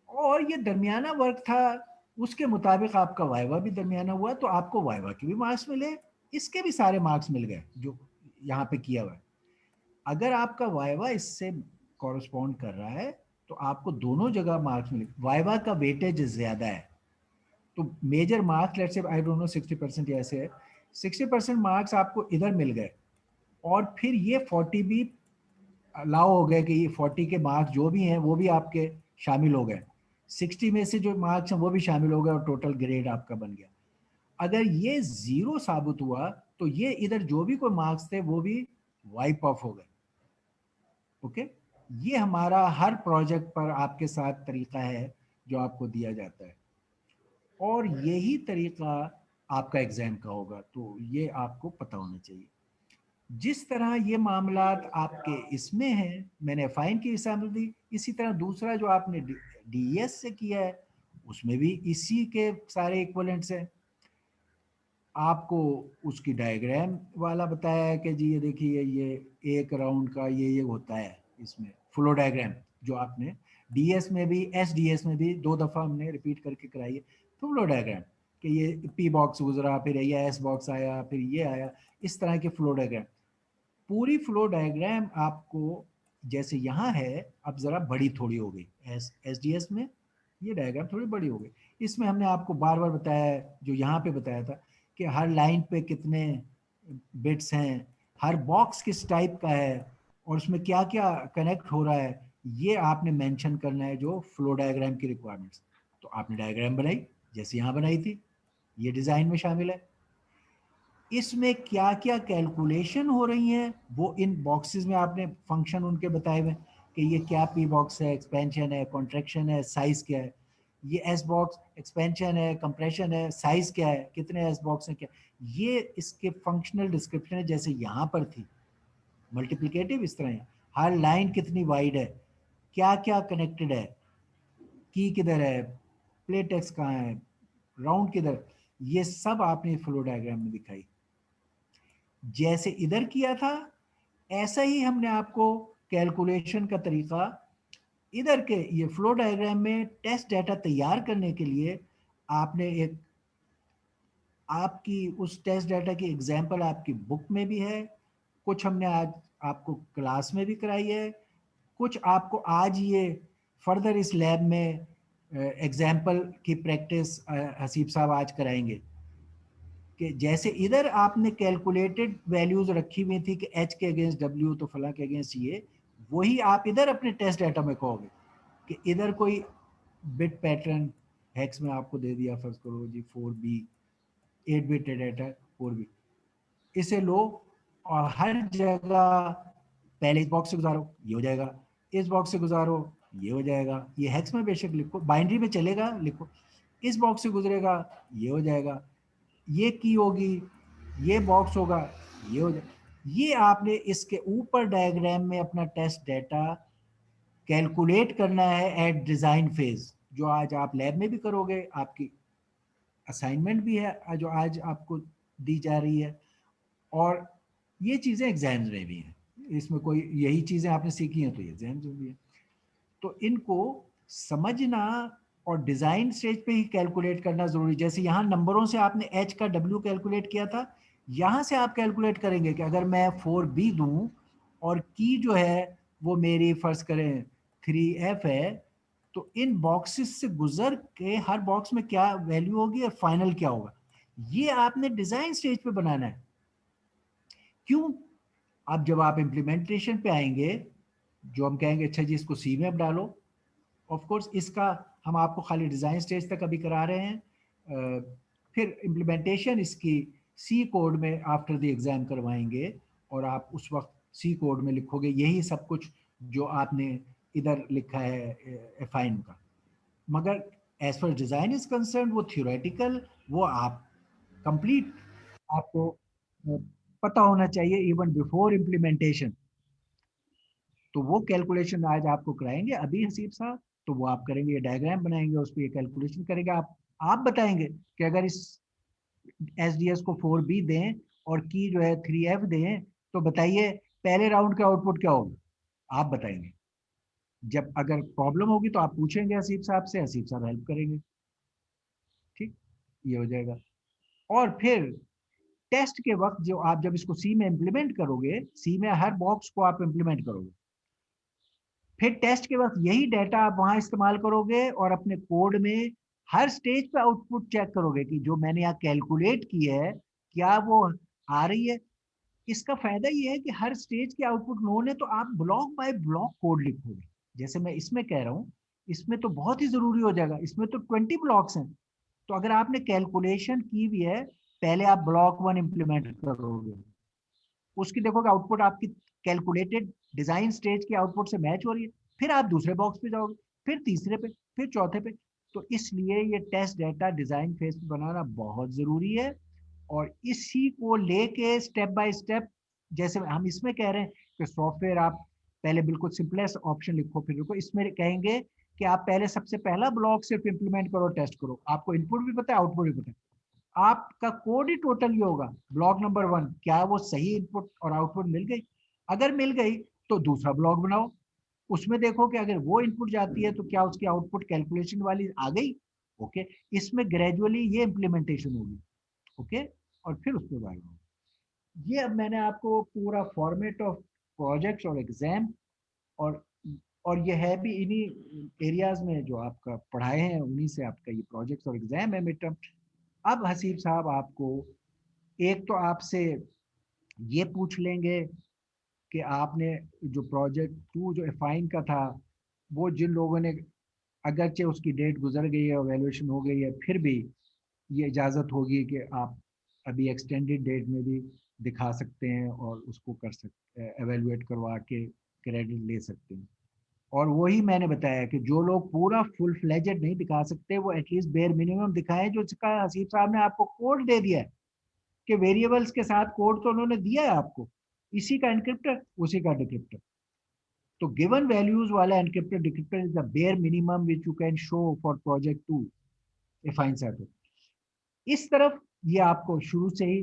और ये दरमियाना वर्क था, उसके मुताबिक आपका वाइवा भी दरमियाना हुआ, तो आपको वाइवा के भी मार्क्स मिले, इसके भी सारे मार्क्स मिल गए जो यहाँ पे किया हुआ है। अगर आपका वाइवा इससे कॉरस्पॉन्ड कर रहा है तो आपको दोनों जगह मार्क्स मिले। वाइवा का वेटेज ज्यादा है तो major marks, let's say I don't know 60% या ऐसे है, 60% मार्क्स आपको इधर मिल गए, और फिर ये 40 भी अलाउ हो गए कि ये 40 के मार्क्स जो भी हैं वो भी आपके शामिल हो गए, 60 में से जो मार्क्स हैं वो भी शामिल हो गए और टोटल ग्रेड आपका बन गया। अगर ये जीरो साबित हुआ तो ये इधर जो भी कोई मार्क्स थे वो भी वाइप ऑफ हो गए। ओके, ये हमारा हर प्रोजेक्ट पर आपके साथ तरीका है जो आपको दिया जाता है, और यही तरीका आपका एग्जाम का होगा, तो ये आपको पता होना चाहिए। जिस तरह ये मामलात आपके इसमें हैं, मैंने फाइन की एग्जाम्पल दी, इसी तरह दूसरा जो आपने डीएस से किया है उसमें भी इसी के सारे इक्वलेंट्स हैं। आपको उसकी डायग्राम वाला बताया है कि जी ये देखिए ये एक राउंड का ये होता है, इसमें फ्लो डायग्राम जो आपने डीएस में भी एसडीएस में भी 2 दफ़ा हमने रिपीट करके कराई है, फ्लो डायग्राम कि ये पी बॉक्स गुजरा, फिर ये एस बॉक्स आया, फिर ये आया, इस तरह के फ्लो डायग्राम। पूरी फ्लो डायग्राम आपको जैसे यहाँ है, अब ज़रा बड़ी थोड़ी हो गई, एस डी एस में ये डायग्राम थोड़ी बड़ी हो गई। इसमें हमने आपको बार बार बताया है, जो यहाँ पे बताया था कि हर लाइन पे कितने बिट्स हैं, हर बॉक्स किस टाइप का है, और उसमें क्या क्या कनेक्ट हो रहा है, ये आपने मेंशन करना है जो फ्लो डायग्राम की रिक्वायरमेंट्स। तो आपने डायग्राम बनाई जैसे यहाँ बनाई थी, ये डिज़ाइन में शामिल है। इसमें क्या क्या कैलकुलेशन हो रही हैं वो इन बॉक्सेस में आपने फंक्शन उनके बताए हुए कि ये क्या पी बॉक्स है, एक्सपेंशन है, कॉन्ट्रैक्शन है, साइज क्या है, ये एस बॉक्स एक्सपेंशन है, कंप्रेशन है, साइज क्या है, कितने एस बॉक्स हैं, क्या ये इसके फंक्शनल डिस्क्रिप्शन है जैसे यहाँ पर थी। मल्टीप्लिकेटिव इस तरह है, हर लाइन कितनी वाइड है, क्या क्या कनेक्टेड है, की किधर है, प्लेटेक्स कहाँ है, राउंड किधर, ये सब आपने फ्लो डायग्राम में दिखाई। जैसे इधर किया था ऐसा ही हमने आपको कैलकुलेशन का तरीका इधर के ये फ्लो डायग्राम में टेस्ट डाटा तैयार करने के लिए आपने एक आपकी उस टेस्ट डाटा की एग्जांपल आपकी बुक में भी है, कुछ हमने आज आपको क्लास में भी कराई है, कुछ आपको आज ये फर्दर इस लैब में एग्जाम्पल की प्रैक्टिस हसीब साहब आज कराएंगे कि जैसे इधर आपने कैलकुलेटेड वैल्यूज रखी हुई थी कि एच के अगेंस्ट डब्ल्यू तो फला के अगेंस्ट ये, वही आप इधर अपने टेस्ट डाटा में कहोगे कि इधर कोई बिट पैटर्न हेक्स में आपको दे दिया, फर्ज करो जी 4B 8 बिट डाटा 4B, इसे लो और हर जगह पहले इस बॉक्स से गुजारो ये हो जाएगा, इस बॉक्स से गुजारो ये हो जाएगा, ये हेक्स में बेशक लिखो, बाइनरी में चलेगा लिखो, इस बॉक्स से गुजरेगा ये हो जाएगा, ये की होगी, ये बॉक्स होगा ये हो जाएगा। ये आपने इसके ऊपर डायग्राम में अपना टेस्ट डाटा कैलकुलेट करना है एट डिजाइन फेज, जो आज आप लैब में भी करोगे, आपकी असाइनमेंट भी है जो आज आपको दी जा रही है, और ये चीज़ें एग्जाम्स में भी हैं, इसमें कोई यही चीज़ें आपने सीखी हैं तो ये एग्जाम्स में भी है। तो इनको समझना और डिज़ाइन स्टेज पे ही कैलकुलेट करना ज़रूरी। जैसे यहाँ नंबरों से आपने एच का डब्ल्यू कैलकुलेट किया था, यहाँ से आप कैलकुलेट करेंगे कि अगर मैं 4B दूँ और की जो है वो मेरी फर्ज करें 3F है, तो इन बॉक्सेस से गुजर के हर बॉक्स में क्या वैल्यू होगी और फाइनल क्या होगा, ये आपने डिज़ाइन स्टेज पे बनाना है। क्यों? अब जब आप इम्प्लीमेंटेशन पे आएंगे, जो हम कहेंगे अच्छा जी इसको सी में अब डालो, ऑफ कोर्स इसका हम आपको खाली डिज़ाइन स्टेज तक अभी करा रहे हैं, फिर इम्प्लीमेंटेशन इसकी सी कोड में आफ्टर द एग्ज़ाम करवाएंगे, और आप उस वक्त सी कोड में लिखोगे यही सब कुछ जो आपने इधर लिखा है एफाइन का। मगर एज फar डिज़ाइन इज कंसर्न वो थियोरेटिकल, वो आप कंप्लीट आपको पता होना चाहिए इवन बिफोर इम्प्लीमेंटेशन। तो वो कैलकुलेशन आज आपको कराएंगे अभी हसीब साहब, तो वो आप करेंगे, ये डायग्राम बनाएंगे, उस पर ये कैलकुलेशन करेंगे, आप बताएंगे कि अगर इस एसडीएस को 4B दें और की जो है 3F दें, तो बताइए पहले राउंड का आउटपुट क्या होगा, आप बताएंगे। जब अगर प्रॉब्लम होगी तो आप पूछेंगे हसीब साहब से, हसीब साहब हेल्प करेंगे, ठीक, ये हो जाएगा। और फिर टेस्ट के वक्त जो आप जब इसको सी में इंप्लीमेंट करोगे, सी में हर बॉक्स को आप इंप्लीमेंट करोगे, फिर टेस्ट के वक्त यही डाटा आप वहां इस्तेमाल करोगे और अपने कोड में हर स्टेज पे आउटपुट चेक करोगे कि जो मैंने यहाँ कैलकुलेट की है क्या वो आ रही है। इसका फायदा ये है कि हर स्टेज के आउटपुट नोन है, तो आप ब्लॉक बाय ब्लॉक कोड लिखोगे। जैसे मैं इसमें कह रहा हूँ, इसमें तो बहुत ही जरूरी हो जाएगा, इसमें तो 20 ब्लॉक्स हैं, तो अगर आपने कैलकुलेशन की भी है, पहले आप ब्लॉक 1 इंप्लीमेंट करोगे, उसकी देखोगे आउटपुट आपकी कैलकुलेटेड डिजाइन स्टेज के आउटपुट से मैच हो रही है, फिर आप दूसरे बॉक्स पे जाओगे, फिर तीसरे पे, फिर चौथे पे। तो इसलिए ये टेस्ट डाटा डिजाइन फेज पे बनाना बहुत जरूरी है, और इसी को लेके स्टेप बाय स्टेप, जैसे हम इसमें कह रहे हैं कि सॉफ्टवेयर आप पहले बिल्कुल सिंपलेस्ट ऑप्शन लिखो, फिर लिखो, इसमें कहेंगे कि आप पहले सबसे पहला ब्लॉक सिर्फ इंप्लीमेंट करो, टेस्ट करो, आपको इनपुट भी पता है आउटपुट भी पता है, आपका कोड ही टोटल ये होगा। ब्लॉक नंबर 1, क्या वो सही इनपुट और आउटपुट मिल गई, अगर मिल गई तो दूसरा ब्लॉक बनाओ, उसमें देखो कि अगर वो इनपुट जाती है तो क्या उसकी आउटपुट कैलकुलेशन वाली आ गई, ओके, इसमें ग्रेजुअली ये इम्प्लीमेंटेशन होगी, ओके, और फिर उसके बाद ये अब मैंने आपको पूरा फॉर्मेट ऑफ प्रोजेक्ट्स और एग्जाम, और और ये है भी इन्हीं एरियाज में जो आपका पढ़ाए हैं, उन्हीं से आपका ये प्रोजेक्ट्स और एग्जाम है मिड टर्म। अब हसीब साहब आपको एक तो आपसे ये पूछ लेंगे कि आपने जो प्रोजेक्ट 2 जो एफाइन का था, वो जिन लोगों ने, अगरचे उसकी डेट गुजर गई है, वैल्यूएशन हो गई है, फिर भी ये इजाज़त होगी कि आप अभी एक्सटेंडेड डेट में भी दिखा सकते हैं और उसको कर सकते, एवेलुएट करवा के क्रेडिट ले सकते हैं। और वही मैंने बताया कि जो लोग पूरा फुल फ्लेजेड नहीं दिखा सकते, वो एटलीस्ट बेयर मिनिमम दिखाएं, जो इसका हसीब साहब ने आपको कोड दे दिया है कि वेरिएबल्स के साथ कोड तो उन्होंने दिया है आपको, इसी का एनक्रिप्टर उसी का डिक्रिप्टर, तो गिवन वैल्यूज वाला encryptor decryptor is the bare minimum which you can show for project 2 affine certificate. इस तरफ ये आपको शुरू से ही,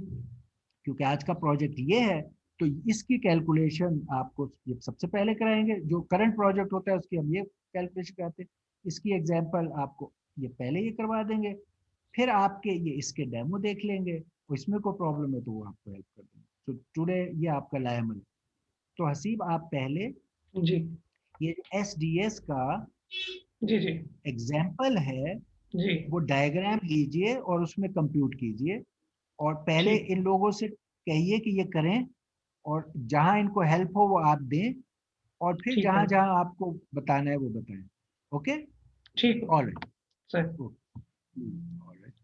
क्योंकि आज का प्रोजेक्ट ये है, तो इसकी कैलकुलेशन आपको ये सबसे पहले कराएंगे, जो करंट प्रोजेक्ट होता है उसकी हम ये कैलकुलेशन कराते हैं। इसकी एग्जांपल आपको ये पहले ये करवा देंगे, फिर आपके ये इसके डेमो देख लेंगे, इसमें कोई प्रॉब्लम है तो वो आपको हेल्प कर देंगे। तो टुडे ये आपका लायमल। तो हसीब आप पहले जी ये SDS का जी जी एग्जाम्पल है जी। वो डायग्राम लीजिए और उसमें कंप्यूट कीजिए, और पहले ठीक इन लोगों से कहिए कि ये करें, और जहां इनको हेल्प हो वो आप दें, और फिर ठीक है जहां जहां आपको बताना है वो बताएं। ओके, ठीक ऑल है right, sir. All right.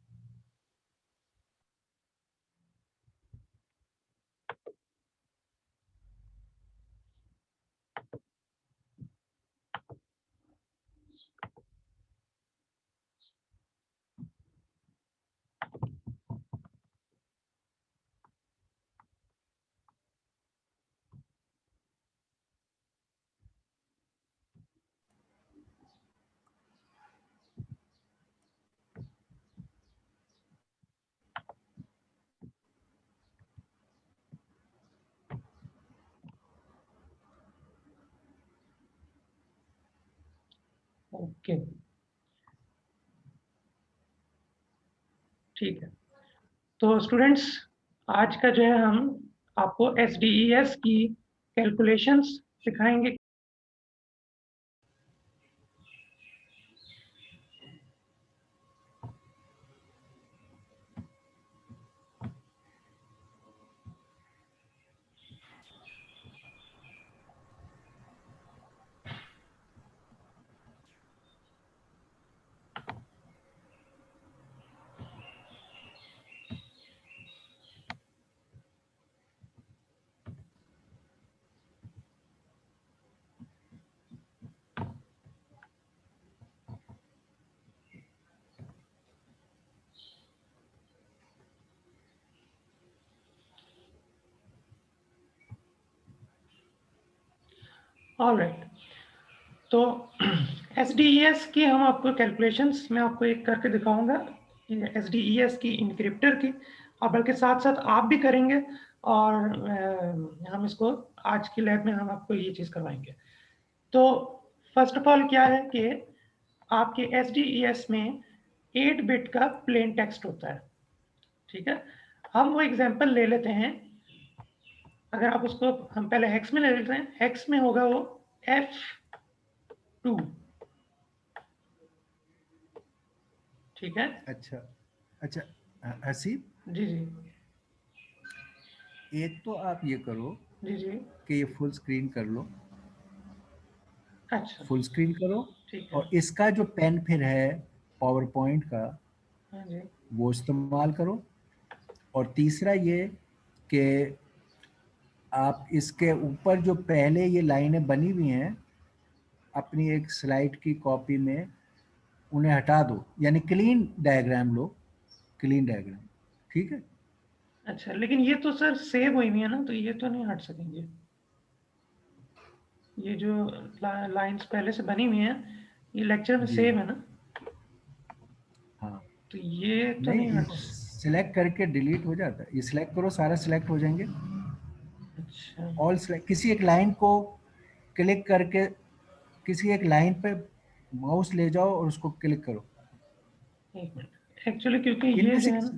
Okay ठीक है। तो स्टूडेंट्स, आज का जो है हम आपको SDES की कैलकुलेशंस सिखाएंगे। ऑलराइट, तो SDES की हम आपको कैलकुलेशंस मैं आपको एक करके दिखाऊंगा, SDES की इंक्रिप्टर की, और बल्कि साथ साथ आप भी करेंगे, और हम इसको आज की लैब में हम आपको ये चीज़ करवाएंगे। तो फर्स्ट ऑफ ऑल क्या है कि आपके SDES में 8 बिट का प्लेन टेक्स्ट होता है। ठीक है, हम वो एग्जांपल ले लेते हैं। अगर आप उसको हम पहले हेक्स में ले लेते हैं, हेक्स में होगा वो F2। ठीक है अच्छा अच्छा, हसीब, जी जी एक तो आप ये करो जी जी। कि ये फुल स्क्रीन कर लो, अच्छा फुल स्क्रीन करो, ठीक है। और इसका जो पेन फिर है पावर पॉइंट का हाँ जी वो इस्तेमाल करो। और तीसरा ये कि आप इसके ऊपर जो पहले ये लाइनें बनी हुई हैं अपनी एक स्लाइड की कॉपी में उन्हें हटा दो, यानी क्लीन डायग्राम लो, क्लीन डायग्राम। ठीक है, अच्छा, लेकिन ये तो सर सेव हुई हुई है ना, तो ये तो नहीं हट सकेंगे। ये जो लाइंस पहले से बनी हुई हैं, ये लेक्चर में जी, सेव है ना, हाँ, तो ये तो नहीं नहीं हट। सिलेक्ट करके डिलीट हो जाता है, ये सिलेक्ट करो, सारा सिलेक्ट हो जाएंगे, अच्छा ऑल सिलेक्ट। किसी एक लाइन को क्लिक करके किसी एक लाइन पे माउस ले जाओ और उसको क्लिक करो। एक मिनट, एक्चुअली क्योंकि ये इनमें जो से है किसी,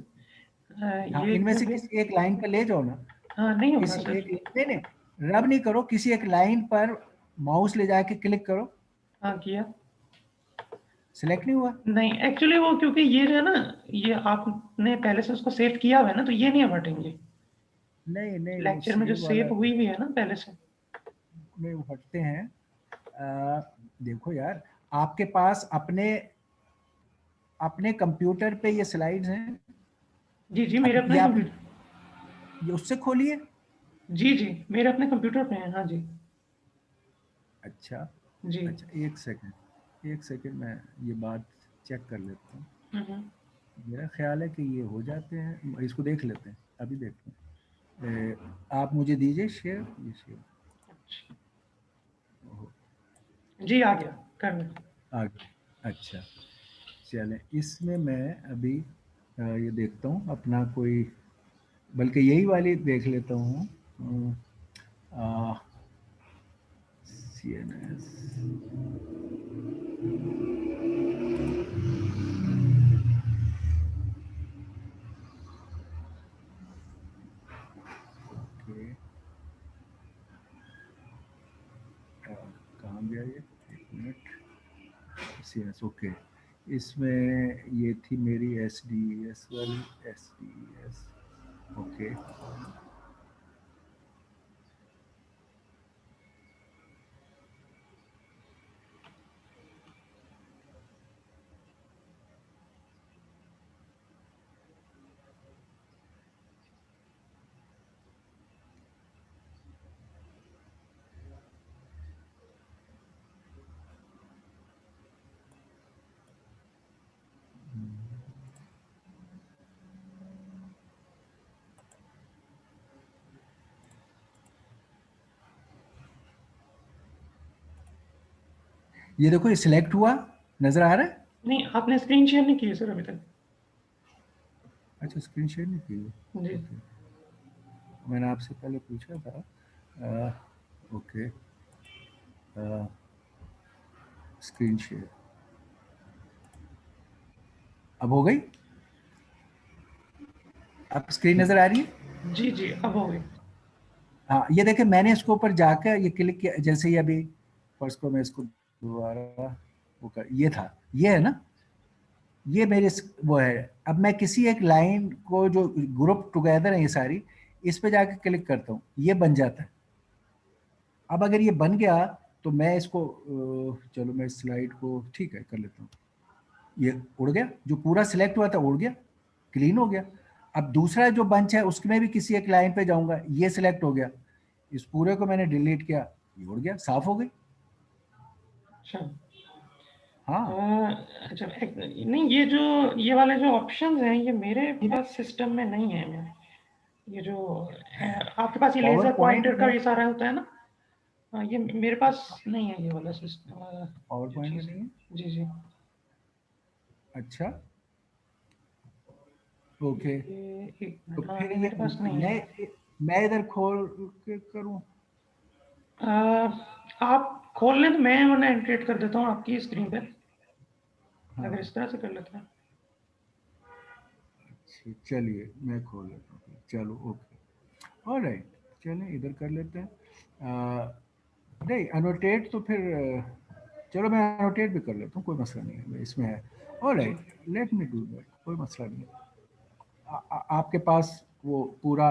ना, हाँ, ये इनमें जो से है, किसी एक लाइन पे ले जाओ ना, हाँ नहीं हो रहा किसी सर। एक, नहीं नहीं, रब नहीं करो, किसी एक लाइन पर माउस ले जाके क्लिक करो। हाँ किया। सिलेक्ट नहीं हुआ? नहीं एक्चुअली वो क्योंकि ये जो है ना, ये आपने पहले से उसको सेव किया हुआ है ना, तो ये नहीं हटेंगे। नहीं नहीं, वो लेक्चर में जो सेव वाला सेव हुई हुई है ना पहले से। में वो हटते हैं। देखो यार, आपके पास अपने अपने कंप्यूटर पे ये स्लाइड्स हैं, जी जी मेरे अपने या फिर कंप्यूटर। ये उससे खोलिए। जी जी मेरे अपने कंप्यूटर पे है, हाँ जी। अच्छा जी अच्छा, एक सेकंड मैं ये बात चेक कर लेता हूँ। हम्म। मेरा ख्याल है कि ये हो जाते हैं, इसको देख लेते हैं, अभी देखते हैं। आप मुझे दीजिए शेयर, ये शेयर अच्छा जी आ गया कर लो। आ गया। अच्छा, चलें, इसमें मैं अभी ये देखता हूँ अपना कोई, बल्कि यही वाली देख लेता हूँ। CNS. ओके, कहाँ गया ये, एक मिनट। CNS, okay. इसमें ये थी मेरी SDS वाली, SDS, ओके। ये देखो, ये सिलेक्ट हुआ, नजर आ रहा है? नहीं, आपने स्क्रीन शेयर नहीं की सर अभी तक। अच्छा, स्क्रीन शेयर नहीं की? जी। ओके, मैंने आपसे पहले पूछा था। ओके, स्क्रीन शेयर अब हो गई? अब स्क्रीन नजर आ रही है? जी जी, अब हो गई। हाँ, ये देखे, मैंने इसके ऊपर जाकर ये क्लिक किया, जैसे ही अभी फर्स्ट को मैं इसको दोबारा वो कर, ये था, ये है ना, ये मेरे वो है। अब मैं किसी एक लाइन को, जो ग्रुप टुगेदर है ये सारी, इस पे जाके क्लिक करता हूँ, ये बन जाता है। अब अगर ये बन गया तो मैं इसको चलो मैं स्लाइड को ठीक है कर लेता हूँ। ये उड़ गया, जो पूरा सिलेक्ट हुआ था उड़ गया, क्लीन हो गया। अब दूसरा जो बंच है उसमें भी किसी एक लाइन पे जाऊंगा, ये सिलेक्ट हो गया, इस पूरे को मैंने डिलीट किया, ये उड़ गया, साफ हो गई। अच्छा। हाँ, अच्छा, नहीं, ये वाले जो ऑप्शंस हैं ये मेरे पास सिस्टम में नहीं है। ये जो आपके पास ये पावर लेजर पॉइंट पॉइंटर का में, ये सारा होता है ना, ये मेरे पास नहीं है ये वाला सिस्टम, पावर जो पॉइंट में चीज़ नहीं है? है। जी जी। अच्छा, ओके। ये एक तो मिनट, हाँ फिर नहीं, ये मेरे पास नहीं है। मैं इधर खोल के करूं? आप खोल लें तो मैं वरना एंट्रेट कर देता हूँ आपकी स्क्रीन पे, हाँ, अगर इस तरह से कर लेते हैं। अच्छा, चलिए मैं खोल लेता हूँ, चलो ओके, ऑलराइट। चलें इधर कर लेते हैं। नहीं, अनोटेट तो फिर चलो मैं अनोटेट भी कर लेता हूँ, कोई मसला नहीं है, इसमें है। जी all right, let me do that, कोई मसला नहीं है। आपके पास वो पूरा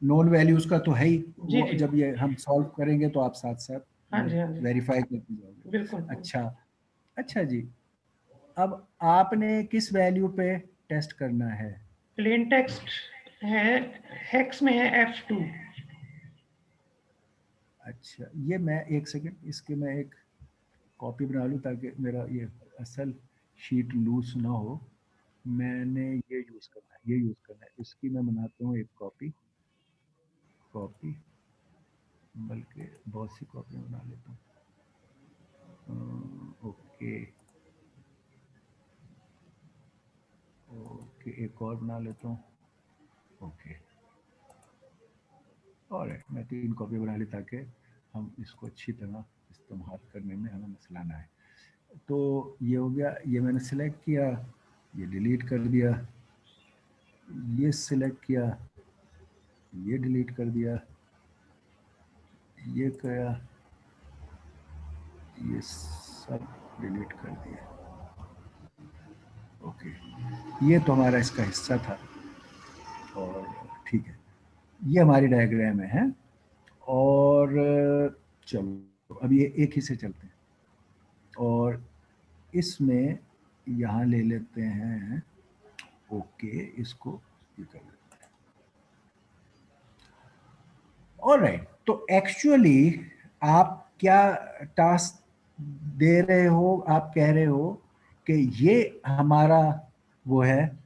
नॉन वैल्यूज का तो है ही, जी वो जी। जब ये हम सॉल्व करेंगे तो आप साथ साथ हाँ जी हाँ जी, वेरीफाई करते जाओगे। बिल्कुल। अच्छा, अच्छा जी, अब आपने किस वैल्यू पे टेस्ट करना है? प्लेन टेक्स्ट है, हेक्स में है F2। अच्छा, ये मैं एक सेकंड, इसके मैं एक कॉपी बना लूँ ताकि मेरा ये असल शीट लूज ना हो। मैंने ये यूज़ करना है, ये यूज़ करना है, इसकी मैं बनाता हूँ एक कॉपी, कॉपी, बल्कि बहुत सी कॉपी बना लेता हूँ। ओके, ओके, एक और बना लेता हूँ। ओके, और मैं 3 कॉपी बना ली ताकि हम इसको अच्छी तरह इस्तेमाल करने में हमें मसला ना आए। तो ये हो गया, ये मैंने सेलेक्ट किया, ये डिलीट कर दिया, ये सिलेक्ट किया, ये डिलीट कर दिया, ये किया, ये सब डिलीट कर दिया। ओके, ये तो हमारा इसका हिस्सा था, और ठीक है, ये हमारी डायग्राम है। और चलो अब ये एक ही से चलते हैं, और इसमें यहाँ ले लेते हैं। ओके, इसको ये कर लेते हैं। ऑलराइट, तो एक्चुअली आप क्या टास्क दे रहे हो? आप कह रहे हो कि ये हमारा वो है,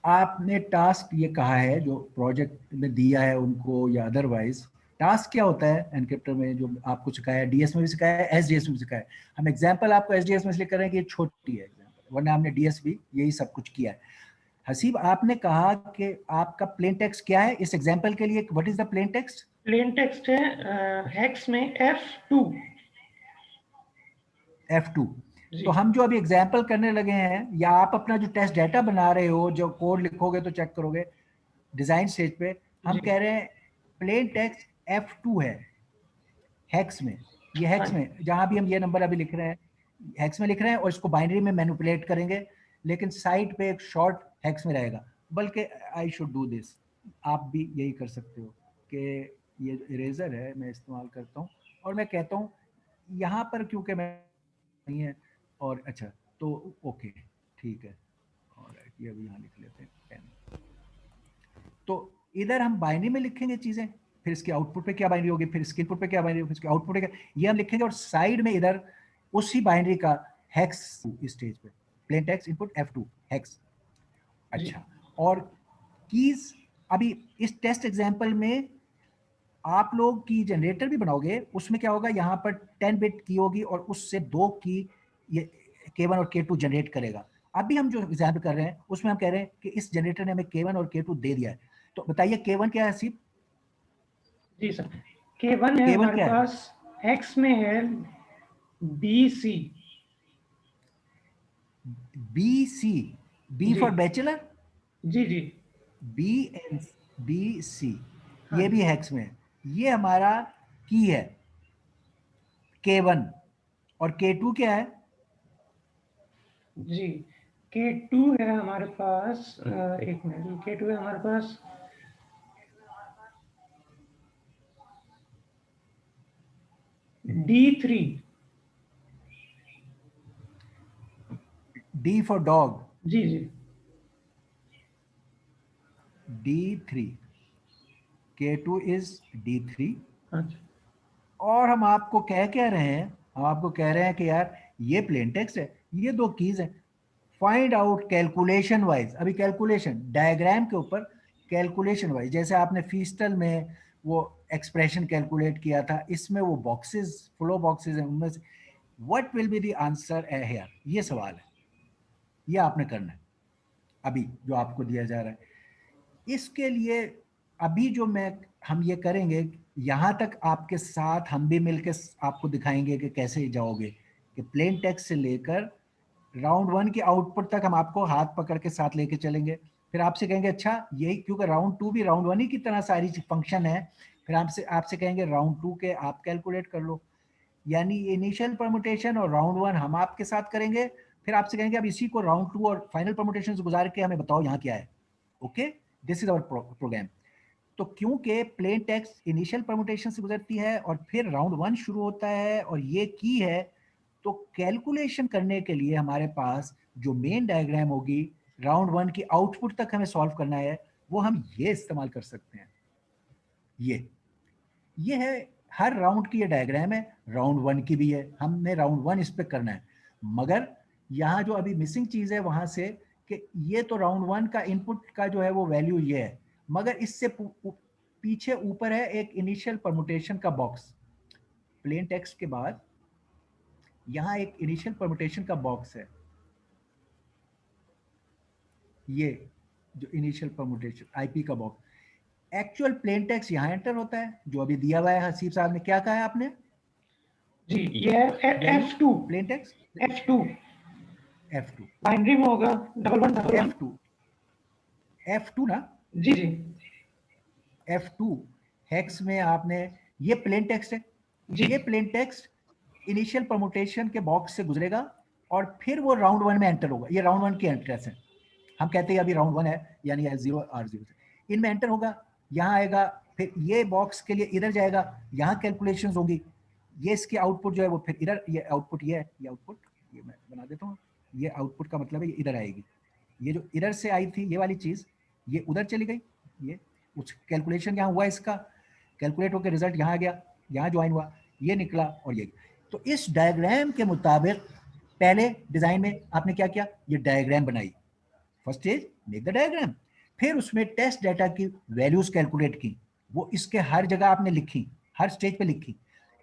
आपने टास्क ये कहा है जो प्रोजेक्ट में दिया है उनको, या अदरवाइज टास्क क्या होता है एनक्रिप्टर में, जो आपको सिखाया है, डीएस में भी सिखाया है, एसडीएस में भी सिखाया है। हम एग्जांपल आपको एसडीएस में इसलिए कर रहे हैं कि ये छोटी है एग्जांपल, वरना हमने डीएस भी यही सब कुछ किया है। हसीब, आपने कहा कि आपका प्लेन टेक्स्ट क्या है इस एग्जांपल के लिए? What is the plain text? Plain text है हेक्स में F2। F2। जी तो हम जो अभी एग्जांपल करने लगे हैं, या आप अपना जो टेस्ट डाटा बना रहे हो, जो कोड लिखोगे तो चेक करोगे डिजाइन स्टेज पे, हम जी कह रहे हैं प्लेन टेक्स्ट F2 है हेक्स में। ये हाँ हेक्स में जहां भी हम ये नंबर अभी लिख रहे हैं, हेक्स में लिख रहे हैं और इसको बाइनरी में मैनिपुलेट करेंगे, लेकिन साइड पे एक शॉर्ट हेक्स में रहेगा। बल्कि आई शुड डू दिस, आप भी यही कर सकते हो कि ये इरेजर है मैं इस्तेमाल करता हूँ और मैं कहता हूँ यहाँ पर क्योंकि मैं नहीं है, और अच्छा तो ओके ठीक है, और ये अभी यहाँ लिख लेते हैं 10। तो इधर हम बाइनरी में लिखेंगे चीजें, फिर इसके आउटपुट पे क्या बाइनरी होगी, फिर इसके इनपुट पे क्या बाइनरी होगी, फिर इसके आउटपुट पे क्या, ये हम लिखेंगे, और साइड में इधर उसी बाइनरी का हेक्स स्टेज पे plain text input F2 hex. जी अच्छा, और कीज अभी इस टेस्ट एग्जांपल में आप लोग की जनरेटर भी बनाओगे, उसमें क्या होगा, यहाँ पर 10 बिट की होगी और उससे 2 की ये K1 और K2 जनरेट करेगा। अभी हम जो एग्जाम्पल कर रहे हैं उसमें हम कह रहे हैं कि इस जनरेटर ने हमें K1 और K2 दे दिया है। तो बताइए K1 क्या है हसीब? जी सर, K1 है K1 हमारे क्या है? पास हेक्स में है BC। BC, बी जी फॉर बैचलर, जी जी BC, हाँ ये भी हेक्स में है। ये हमारा की है K1, और K2 क्या है? जी। K2 है हमारे पास एक मिनट, K2 है हमारे पास D3। D फॉर डॉग, जी जी D3, K2 इज D3। हाँ जी और हम आपको कह रहे हैं, हम आपको कह रहे हैं कि यार ये प्लेन टेक्स्ट है, ये 2 कीज है, फाइंड आउट कैलकुलेशन वाइज। अभी कैलकुलेशन डायग्राम के ऊपर कैलकुलेशन वाइज, जैसे आपने फीस्टल में वो एक्सप्रेशन कैलकुलेट किया था, इसमें वो बॉक्सेस, फ्लो बॉक्सेस हैं, उनमें से what will be the answer here, ये सवाल है, ये आपने करना है अभी जो आपको दिया जा रहा है। इसके लिए अभी जो मैं हम ये करेंगे, यहाँ तक आपके साथ हम भी मिलकर आपको दिखाएंगे कि कैसे जाओगे, कि प्लेन टेक्स्ट से लेकर राउंड 1 के आउटपुट तक हम आपको हाथ पकड़ के साथ लेके चलेंगे। फिर आपसे कहेंगे अच्छा यही, क्योंकि राउंड 2 भी राउंड 1 ही की तरह सारी फंक्शन है, फिर आपसे आपसे कहेंगे राउंड 2 के आप कैलकुलेट कर लो, यानी इनिशियल परमुटेशन और राउंड 1 हम आपके साथ करेंगे। फिर आपसे कहेंगे अब इसी को राउंड 2 और फाइनल परमुटेशन से गुजार के हमें बताओ यहाँ क्या है। Okay, this is our program. तो क्योंकि प्लेन टेक्स्ट इनिशियल परमुटेशन से गुजरती है और फिर राउंड 1 शुरू होता है और ये की है, तो कैलकुलेशन करने के लिए हमारे पास जो मेन डायग्राम होगी, राउंड 1 की आउटपुट तक हमें सॉल्व करना है, वो हम ये इस्तेमाल कर सकते हैं। ये है हर राउंड की ये डायग्राम है, राउंड 1 की भी है, हमने राउंड 1 इस पे करना है। मगर यहाँ जो अभी मिसिंग चीज है वहां से, कि ये तो राउंड 1 का इनपुट का जो है वो वैल्यू ये है, मगर इससे पीछे ऊपर है एक इनिशियल परमुटेशन का बॉक्स। प्लेन टेक्स्ट के बाद यहाँ एक इनिशियल परमुटेशन का बॉक्स है, ये जो इनिशियल परमुटेशन आईपी का बॉक्स। एक्चुअल प्लेन टेक्स्ट यहाँ एंटर होता है जो अभी दिया हुआ है। हसीब साहब ने क्या कहा है आपने? जी, ये है value F2। Plain text F2 F2, binary में होगा 1111। F2, F2 ना, जी जी F2 हेक्स में आपने, ये प्लेन टेक्स्ट है, जी ये प्लेन टेक्स्ट इनिशियल परमुटेशन के बॉक्स से गुजरेगा और फिर वो राउंड 1 में एंटर होगा। ये राउंड 1 की एंट्रेंस है, हम कहते हैं अभी राउंड 1 है, यानी S0 R0 से इनमें एंटर होगा, यहाँ आएगा, फिर ये बॉक्स के लिए इधर जाएगा, यहाँ कैलकुलेशंस होगी, ये इसके आउटपुट जो है वो फिर इधर, ये आउटपुट ये है, ये आउटपुट ये मैं बना देता हूँ, ये आउटपुट का मतलब है ये इधर आएगी, ये जो इधर से आई थी ये वाली चीज, ये उधर चली गई, ये उस कैलकुलेशन यहाँ हुआ, इसका कैलकुलेट होकर रिजल्ट यहाँ आ गया, यहाँ ज्वाइन हुआ, ये निकला और ये। तो इस डायग्राम के मुताबिक पहले डिजाइन में आपने क्या किया, ये डायग्राम बनाई, first stage make the diagram, फिर उसमें टेस्ट डाटा की वैल्यूज कैलकुलेट की, वो इसके हर जगह आपने लिखी, हर स्टेज पे लिखी।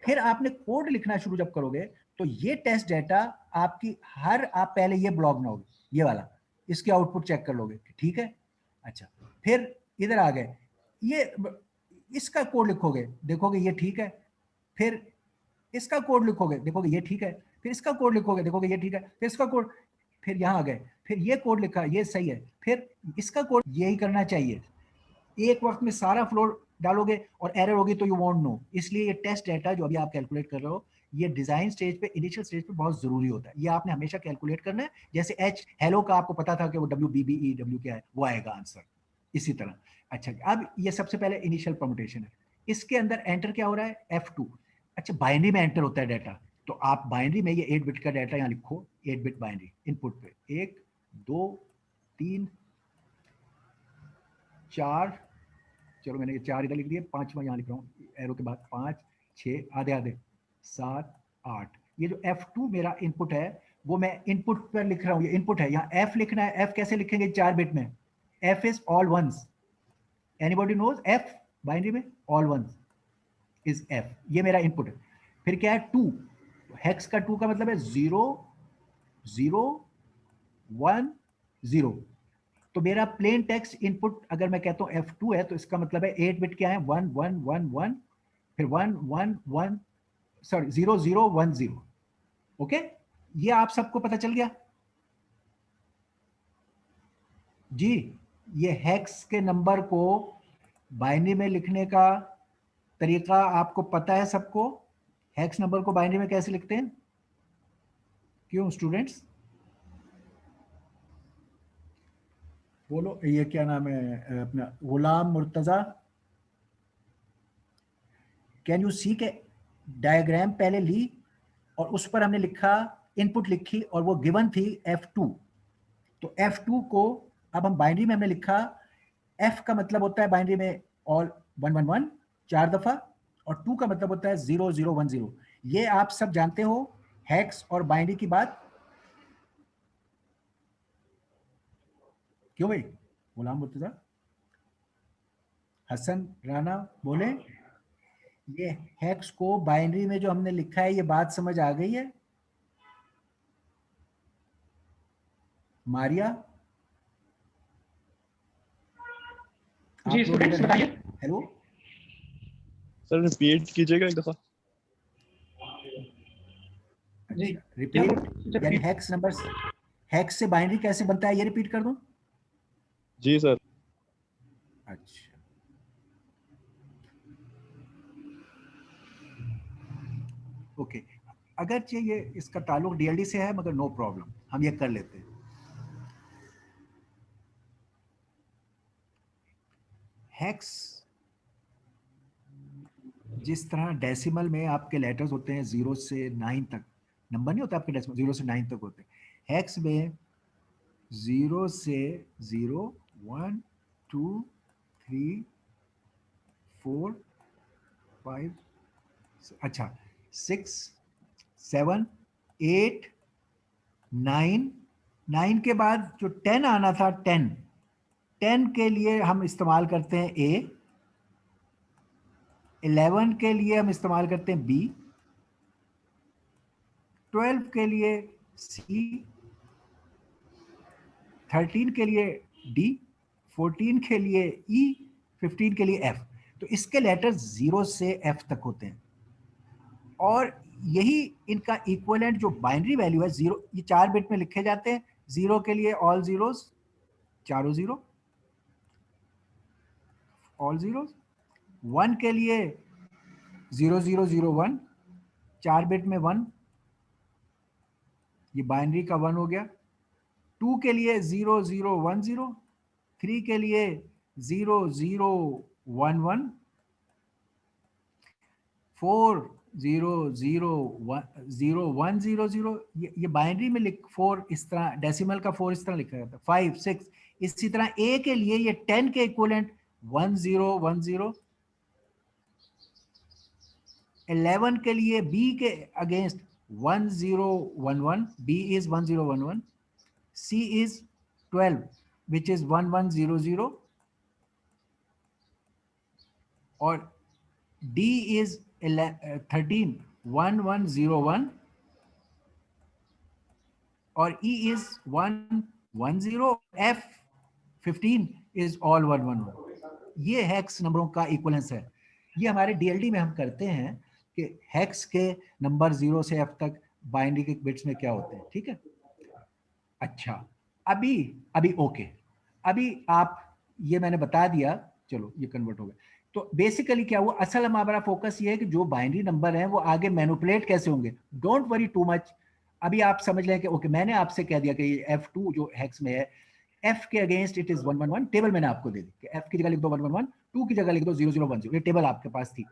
फिर आपने कोड लिखना शुरू जब करोगे तो ये टेस्ट डाटा आपकी हर, आप पहले ये ब्लॉक बनाओगे, ये वाला, इसके आउटपुट चेक कर लोगे, ठीक है। अच्छा, फिर इधर आ गए, ये इसका कोड लिखोगे, देखोगे ये ठीक है, फिर इसका कोड लिखोगे, देखोगे ये ठीक है, फिर इसका कोड लिखोगे, देखोगे ये ठीक है, फिर इसका कोड, फिर यहाँ आ गए, फिर ये कोड लिखा, ये सही है, फिर इसका कोड, यही करना चाहिए। एक वक्त में सारा फ्लोर डालोगे और एरर होगी तो यू वोंट नो। इसलिए ये टेस्ट डाटा जो अभी आप कैलकुलेट कर रहे हो, ये डिजाइन स्टेज पे, इनिशियल स्टेज पे बहुत जरूरी होता है। ये आपने हमेशा कैलकुलेट करना है। जैसे एच हेलो का आपको पता था कि वो WBBE क्या है, वो आएगा आंसर, इसी तरह। अच्छा, अब ये सबसे पहले इनिशियल परमुटेशन है। इसके अंदर एंटर क्या हो रहा है, F2। अच्छा, बाइनरी में एंटर होता है डाटा, तो आप बाइनरी में ये 8 बिट का डाटा यहाँ लिखो, 8 बिट बाइनरी इनपुट पे 1 2 3 4, चलो मैंने ये 4 इधर लिख दिए, 5वां यहाँ लिख रहा हूँ एरो के बाद, 5 6 आधे आधे 7 8। ये जो F2 मेरा इनपुट है, वो मैं इनपुट पर लिख रहा हूँ, ये इनपुट है। यहाँ F लिखना है, F कैसे लिखेंगे 4 बिट में, F is all ones, anybody knows F binary में ऑल वंस इज F, ये मेरा इनपुट है। फिर क्या है 2, हेक्स का 2 का मतलब है 0 0 1 0। तो मेरा प्लेन टेक्स्ट इनपुट अगर मैं कहता हूं F2 है, तो इसका मतलब है 8 बिट क्या है, 1 1 1 1, फिर 1 1 1, सॉरी 0 0 1 0। ओके, ये आप सबको पता चल गया जी। ये हेक्स के नंबर को बाइनरी में लिखने का तरीका आपको पता है सबको। हेक्स नंबर को बाइनरी में कैसे लिखते हैं, क्यों स्टूडेंट्स बोलो, ये क्या नाम है अपना, गुलाम मुर्तजा, कैन यू सी के डायग्राम पहले ली और उस पर हमने लिखा, इनपुट लिखी और वो गिवन थी F2। तो F2 को अब हम बाइनरी में हमने लिखा, F का मतलब होता है बाइनरी में ऑल 1 1 1 4 दफा, और 2 का मतलब होता है 0 0 1 0। ये आप सब जानते हो हेक्स और बाइनरी की बात, क्यों भाई गुलाम मुर्तजा, हसन राना बोले, ये हेक्स को बाइनरी में जो हमने लिखा है, ये बात समझ आ गई है। मारिया, जी आप लोग स्टूडेंट्स इधर हैं, बताइए। हेलो सर रिपीट कीजिएगा एक दफा। जी अच्छा, क्या रिपीट यानी हेक्स नंबर, हेक्स से बाइनरी कैसे बनता है, ये रिपीट कर दूं। जी सर। अच्छा, ओके, अगर ये इसका ताल्लुक DLD से है, मगर नो प्रॉब्लम, हम ये कर लेते हैं। हेक्स जिस तरह डेसिमल में आपके लेटर्स होते हैं 0 से 9 तक, नंबर नहीं होता आपके डेसिमल, 0 से 9 तक होते हैं। हेक्स में 0 से 0 1 2 3 4 5, अच्छा 6 7 8 9, 9 के बाद जो 10 आना था, 10 10 के लिए हम इस्तेमाल करते हैं A, 11 के लिए हम इस्तेमाल करते हैं B, 12 के लिए C, 13 के लिए D, 14 के लिए E, 15 के लिए F। तो इसके लेटर 0 से F तक होते हैं, और यही इनका इक्विवेलेंट जो बाइनरी वैल्यू है 0, ये 4 बिट में लिखे जाते हैं। 0 के लिए ऑल जीरोस, चारों जीरो ऑल जीरोस। 1 के लिए 0 0 0 1, 4 बिट में 1, ये बाइनरी का 1 हो गया। 2 के लिए 0 0 1 0, 3 के लिए 0 0 1 1, 4 0 0 1 0 1 0 0, ये बाइनरी में लिख, 4 इस तरह, डेसिमल का 4 इस तरह लिखा जाता है, 5 6। इसी तरह A के लिए ये 10 के इक्विवेलेंट 1 0 1 0, 11 के लिए B के against 1 0 1 1, B is 1 0 1 1, C is 12 which is 1 1 0 0, और D is 13 1 1 0 1, और E is 1 10 F15 is all 111। ये हेक्स नंबरों का इक्वलेंस है। ये हमारे डीएलडी में हम करते हैं कि हेक्स के नंबर 0 से F तक बाइनरी के बिट्स में क्या होते हैं, ठीक है। अच्छा, अभी अभी ओके, अभी आप, ये मैंने बता दिया, चलो ये कन्वर्ट हो गया। तो बेसिकली क्या हुआ, असल हमारा फोकस ये है कि जो बाइनरी नंबर है वो आगे मैनिपुलेट कैसे होंगे। Don't worry too much. अभी आप समझ लें कि ओके, मैंने आपसे कह दिया कि F2 जो हेक्स में है, F के अगेंस्ट इट इज 111। टेबल मैंने आपको दे दी कि F की जगह लिख दो 111, 2 की जगह लिख दो 0010। ये टेबल आपके पास थी।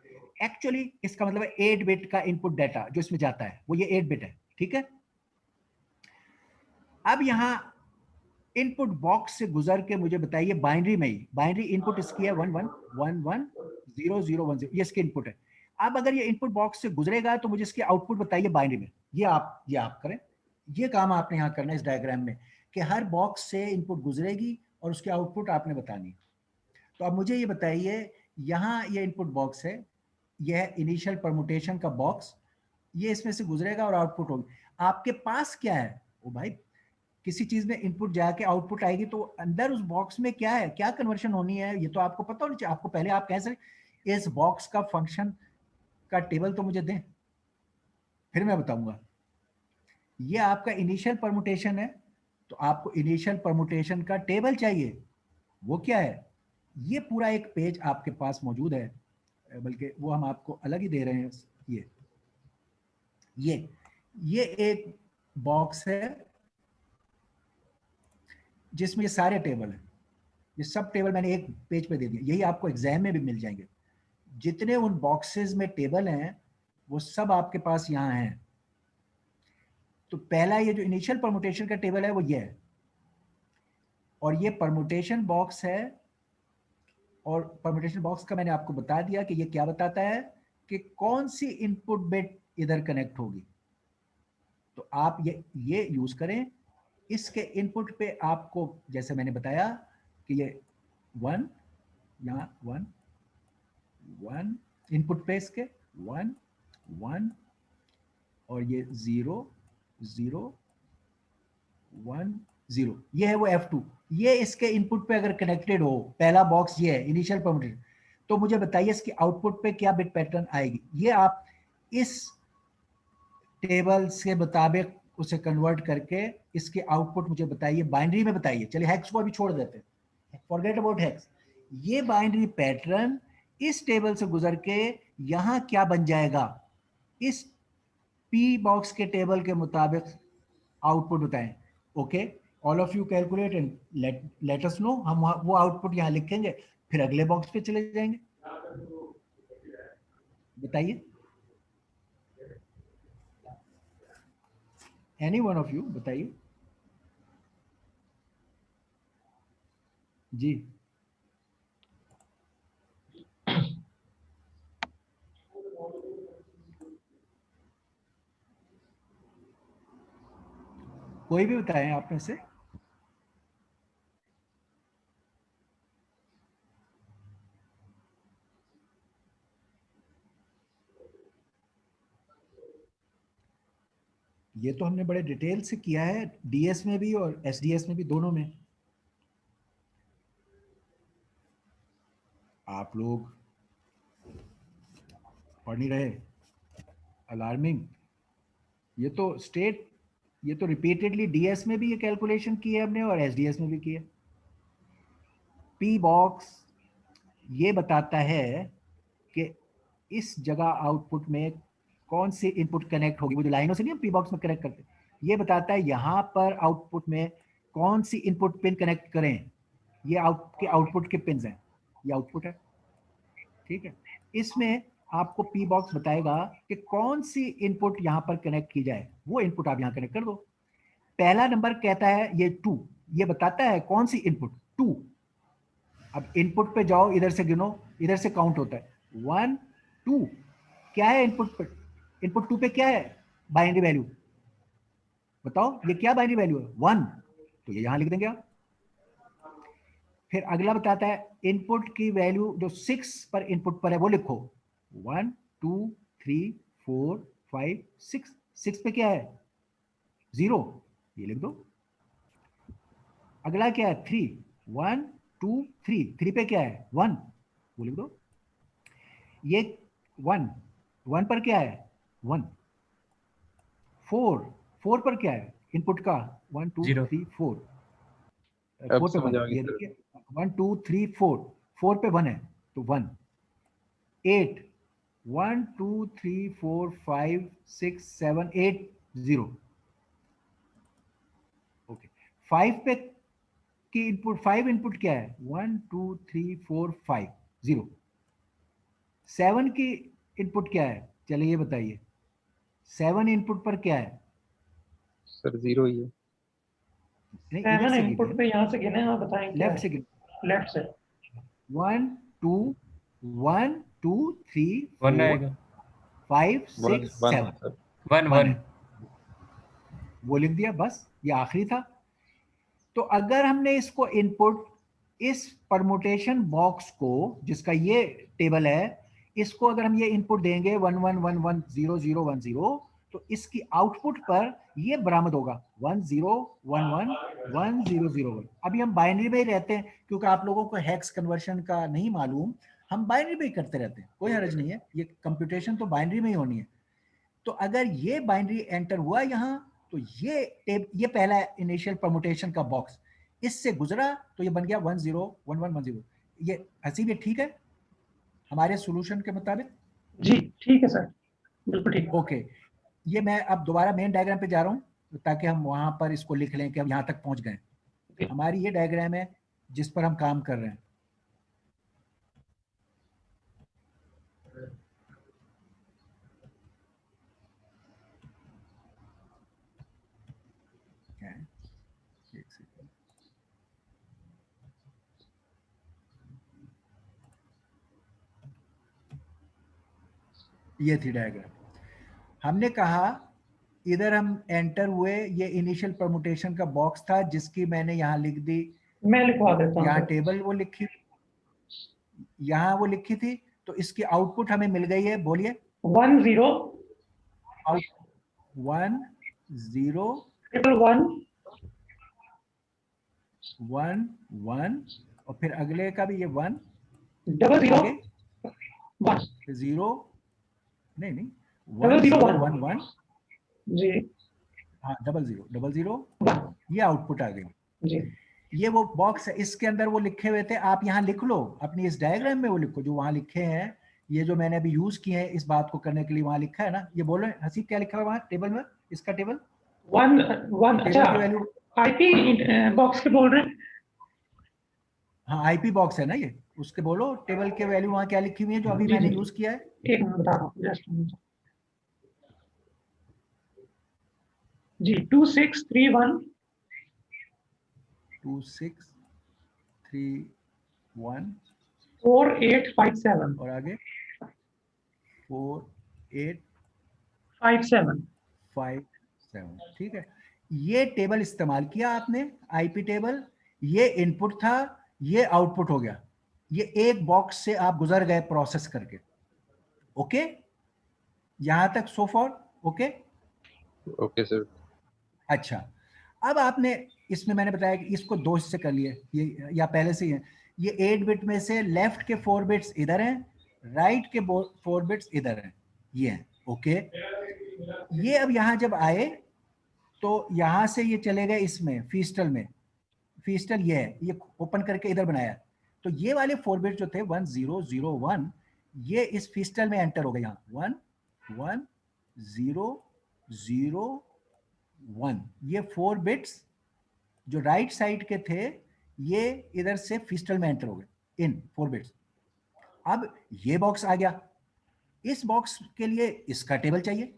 एक्चुअली इसका मतलब 8 बिट का इनपुट डाटा जो इसमें जाता है वो ये 8 बिट है, ठीक है। अब यहां इनपुट बॉक्स से गुजर के मुझे बताइए, बाइनरी में ही बाइनरी इनपुट इसकी है 11110010, ये इसके इनपुट है। अब अगर ये इनपुट बॉक्स से गुजरेगा तो मुझे इसके आउटपुट बताइए बाइनरी में। ये आप करें, ये काम आपने यहाँ करना है इस डायग्राम में, कि हर बॉक्स से इनपुट गुजरेगी और उसके आउटपुट आपने बतानी है। तो अब मुझे ये बताइए, यहाँ ये इनपुट बॉक्स है, यह इनिशियल परमुटेशन का बॉक्स, ये इसमें से गुजरेगा और आउटपुट होगी। आपके पास क्या है, ओ भाई, किसी चीज में इनपुट जाके आउटपुट आएगी तो अंदर उस बॉक्स में क्या है, क्या कन्वर्शन होनी है, ये तो आपको पता होना चाहिए। आपको पहले आप कह सकते इस बॉक्स का फंक्शन का टेबल तो मुझे दें, फिर मैं बताऊंगा। ये आपका इनिशियल परमुटेशन है, तो आपको इनिशियल परमुटेशन का टेबल चाहिए। वो क्या है, ये पूरा एक पेज आपके पास मौजूद है, बल्कि वो हम आपको अलग ही दे रहे हैं। ये एक बॉक्स है जिसमें ये सारे टेबल हैं। ये सब टेबल मैंने एक पेज पे दे दिए, यही आपको एग्जाम में भी मिल जाएंगे। जितने उन बॉक्सेस में टेबल हैं वो सब आपके पास यहाँ हैं। तो पहला ये जो इनिशियल परमुटेशन का टेबल है वो ये है, और ये परमुटेशन बॉक्स है। और परमुटेशन बॉक्स का मैंने आपको बता दिया कि ये क्या बताता है कि कौन सी इनपुट बिट इधर कनेक्ट होगी। तो आप ये यूज करें। इसके इनपुट पे आपको, जैसे मैंने बताया कि ये 1, यहाँ 1 1 इनपुट पे इसके 1 1, और ये 0 0 1 0, ये है वो F2। ये इसके इनपुट पे अगर कनेक्टेड हो, पहला बॉक्स ये है इनिशियल परमुटेशन, तो मुझे बताइए इसकी आउटपुट पे क्या बिट पैटर्न आएगी। ये आप इस टेबल के मुताबिक उसे कन्वर्ट करके इसके आउटपुट मुझे बताइए, बाइनरी में बताइए। चलिए हेक्स को अभी छोड़ देते हैं, फॉरगेट अबाउट हेक्स। ये बाइनरी पैटर्न इस टेबल से गुजर के यहां क्या बन जाएगा, इस पी बॉक्स के टेबल के मुताबिक आउटपुट बताएं। Okay, all of you calculate and let us know. हम वो आउटपुट यहां लिखेंगे, फिर अगले बॉक्स पे चले जाएंगे। बताइए, एनी वन ऑफ यू बताइए जी। कोई भी बताएं आप में से। ये तो हमने बड़े डिटेल से किया है, डीएस में भी और एसडीएस में भी, दोनों में। आप लोग पढ़ नहीं रहे, अलार्मिंग। ये तो रिपीटेडली डीएस में भी ये कैलकुलेशन की है हमने और एसडीएस में भी की है। पी बॉक्स ये बताता है कि इस जगह आउटपुट में कौन सी इनपुट कनेक्ट होगी। वो जो लाइनों से नहीं हम पी बॉक्स में कनेक्ट करते, ये बताता है यहाँ पर आउटपुट में कौन सी इनपुट पिन कनेक्ट करें। ये आउटपुट के पिन हैं, ये आउटपुट है, ठीक है। इसमें आपको पी बॉक्स बताएगा कि कौन सी इनपुट यहाँ पर कनेक्ट की जाए, वो इनपुट आप यहाँ कनेक्ट कर दो। पहला नंबर कहता है ये 2, ये बताता है कौन सी इनपुट 2। अब इनपुट पे जाओ, इधर से गिनो, इधर से काउंट होता है 1 2। क्या है इनपुट पे, इनपुट 2 पे क्या है बाइनरी वैल्यू, बताओ ये क्या बाइनरी वैल्यू है 1, तो ये यहां लिख देंगे आप। फिर अगला बताता है इनपुट की वैल्यू जो 6 पर इनपुट पर है वो लिखो 1 2 3 4 5 6। 6 पे क्या है 0, ये लिख दो। अगला क्या है 3, 1 2 3, 3 पे क्या है 1, वो लिख दो। ये 1, 1 पर क्या है 1, 4, 4 पर क्या है इनपुट का 1 2 0। 3 4, अब 4 पे समझ 1 आ है, गई ये सर। देखिए 1 2 3 4, 4 पे 1 है तो 1, 8, 1 2 3 4 5 6 7 8 0, ओके। 5 पे की इनपुट, 5 इनपुट क्या है 1 2 3 4 5 0। 7 की इनपुट क्या है, चलिए ये बताइए 7 इनपुट पर क्या है, सर 0 ही है। नहीं इधर 7 से गिने इनपुट पे यहाँ से गिने, आप बताएं क्या लेफ्ट है। से गिने, लेफ्ट से 1 2 1 2 3 1 4 आएगा। 5 1 6 1 7, सर। 1 1 1। है, वो लिख दिया बस, ये आखिरी था। तो अगर हमने इसको इनपुट इस परमुटेशन बॉक्स को, जिसका ये टेबल है, इसको अगर हम ये इनपुट देंगे 1 1 1 1 0 0 1 0, तो इसकी आउटपुट पर ये बरामद होगा 1 0 1 1 1 0 0 1। अभी हम बाइनरी में ही रहते हैं क्योंकि आप लोगों को हेक्स कन्वर्शन का नहीं मालूम, हम बाइनरी में ही करते रहते हैं, कोई हर्ज नहीं है, ये कंप्यूटेशन तो बाइनरी में ही होनी है। तो अगर ये बाइनरी एंटर हुआ यहाँ, तो ये पहला इनिशियल परमुटेशन का बॉक्स इससे गुजरा तो ये बन गया 1 0 1 1 1 0। ये हसीब, ये ठीक है हमारे सॉल्यूशन के मुताबिक? जी ठीक है सर, बिल्कुल ठीक है। ओके, ये मैं अब दोबारा मेन डायग्राम पे जा रहा हूँ ताकि हम वहां पर इसको लिख लें कि हम यहाँ तक पहुंच गए। हमारी ये डायग्राम है जिस पर हम काम कर रहे हैं। क्या है? एक सेकंड, ये थी डायग्राम। हमने कहा इधर हम एंटर हुए, ये इनिशियल परमुटेशन का बॉक्स था जिसकी मैंने यहाँ लिख दी, मैं लिखवा देता हूँ यहाँ सर। टेबल वो लिखी, यहाँ वो लिखी थी, तो इसकी आउटपुट हमें मिल गई है, बोलिए 1 0 आउट 1 0 1 1 1 1, और फिर अगले का भी ये 1, 0 0 आगे 1 फिर 0, नहीं नहीं 0 1 0 0 1 1 1, जी हाँ 0 0 0, 1 ये आउटपुट आ गई। जी ये वो बॉक्स है, इसके अंदर वो लिखे हुए थे, आप यहाँ लिख लो अपनी इस डायग्राम में, वो लिखो जो वहां लिखे हैं, ये जो मैंने अभी यूज किए हैं इस बात को करने के लिए, वहां लिखा है ना, ये बोलो हसीब क्या लिखा है वहां टेबल में, इसका टेबल 1 1। अच्छा, टेबल की वैल्यू, आईपी बॉक्स के बोल रहे हैं। हाँ आईपी बॉक्स है ना ये, उसके बोलो टेबल के वैल्यू वहां क्या लिखी हुई है जो अभी जी मैंने जी, यूज किया है। एक मिनट बता रहा हूँ, जस्ट जी 2 6 3 1 2 6 3 1, 4 8 5 7 और आगे 4 8 5 7। 5 7, ठीक है। ये टेबल इस्तेमाल किया आपने, आईपी टेबल, ये इनपुट था, ये आउटपुट हो गया, ये एक बॉक्स से आप गुजर गए प्रोसेस करके। ओके, यहां तक so for okay. Okay sir. अच्छा, अब आपने इसमें मैंने बताया कि इसको दो हिस्से कर लिए, ये या पहले से ही है, ये 8 बिट में से लेफ्ट के 4 बिट्स इधर हैं, राइट के 4 बिट्स इधर हैं, ये हैं। ओके, ये अब यहां जब आए तो यहां से ये चले गए इसमें फीस्टल में, फीस्टल ये है, ये ओपन करके इधर बनाया, तो ये वाले 4 बिट जो थे 1 0 0 1, ये इस फीस्टल में एंटर हो गए, यहाँ 1 1 0 0 1, ये 4 बिट्स जो राइट साइड के थे ये इधर से फिस्टल में एंटर हो गए इन 4 बिट्स। अब ये बॉक्स आ गया, इस बॉक्स के लिए इसका टेबल चाहिए,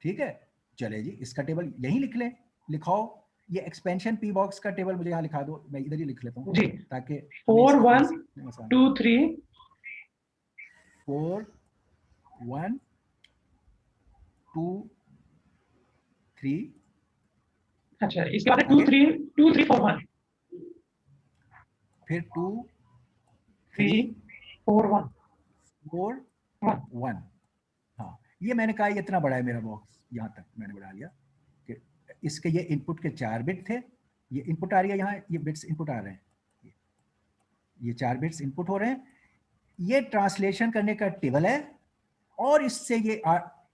ठीक है, चले जी इसका टेबल यहीं लिख लें, लिखाओ, ये एक्सपेंशन पी बॉक्स का टेबल मुझे यहाँ लिखा दो, मैं इधर ही लिख लेता हूँ जी ताकि 4 1 2 3 4 1 2 3, अच्छा, इसके बाद 2 3 2 3 4 1 फिर 2 3 3 4 1 4 1। 1, हाँ ये मैंने कहा ये इतना बड़ा है मेरा बॉक्स, यहाँ तक मैंने बढ़ा लिया कि इसके ये इनपुट के 4 बिट थे, ये इनपुट आ रही है यहाँ, ये बिट्स इनपुट आ रहे हैं, ये 4 बिट्स इनपुट हो रहे हैं। ये ट्रांसलेशन करने का टेबल है और इससे ये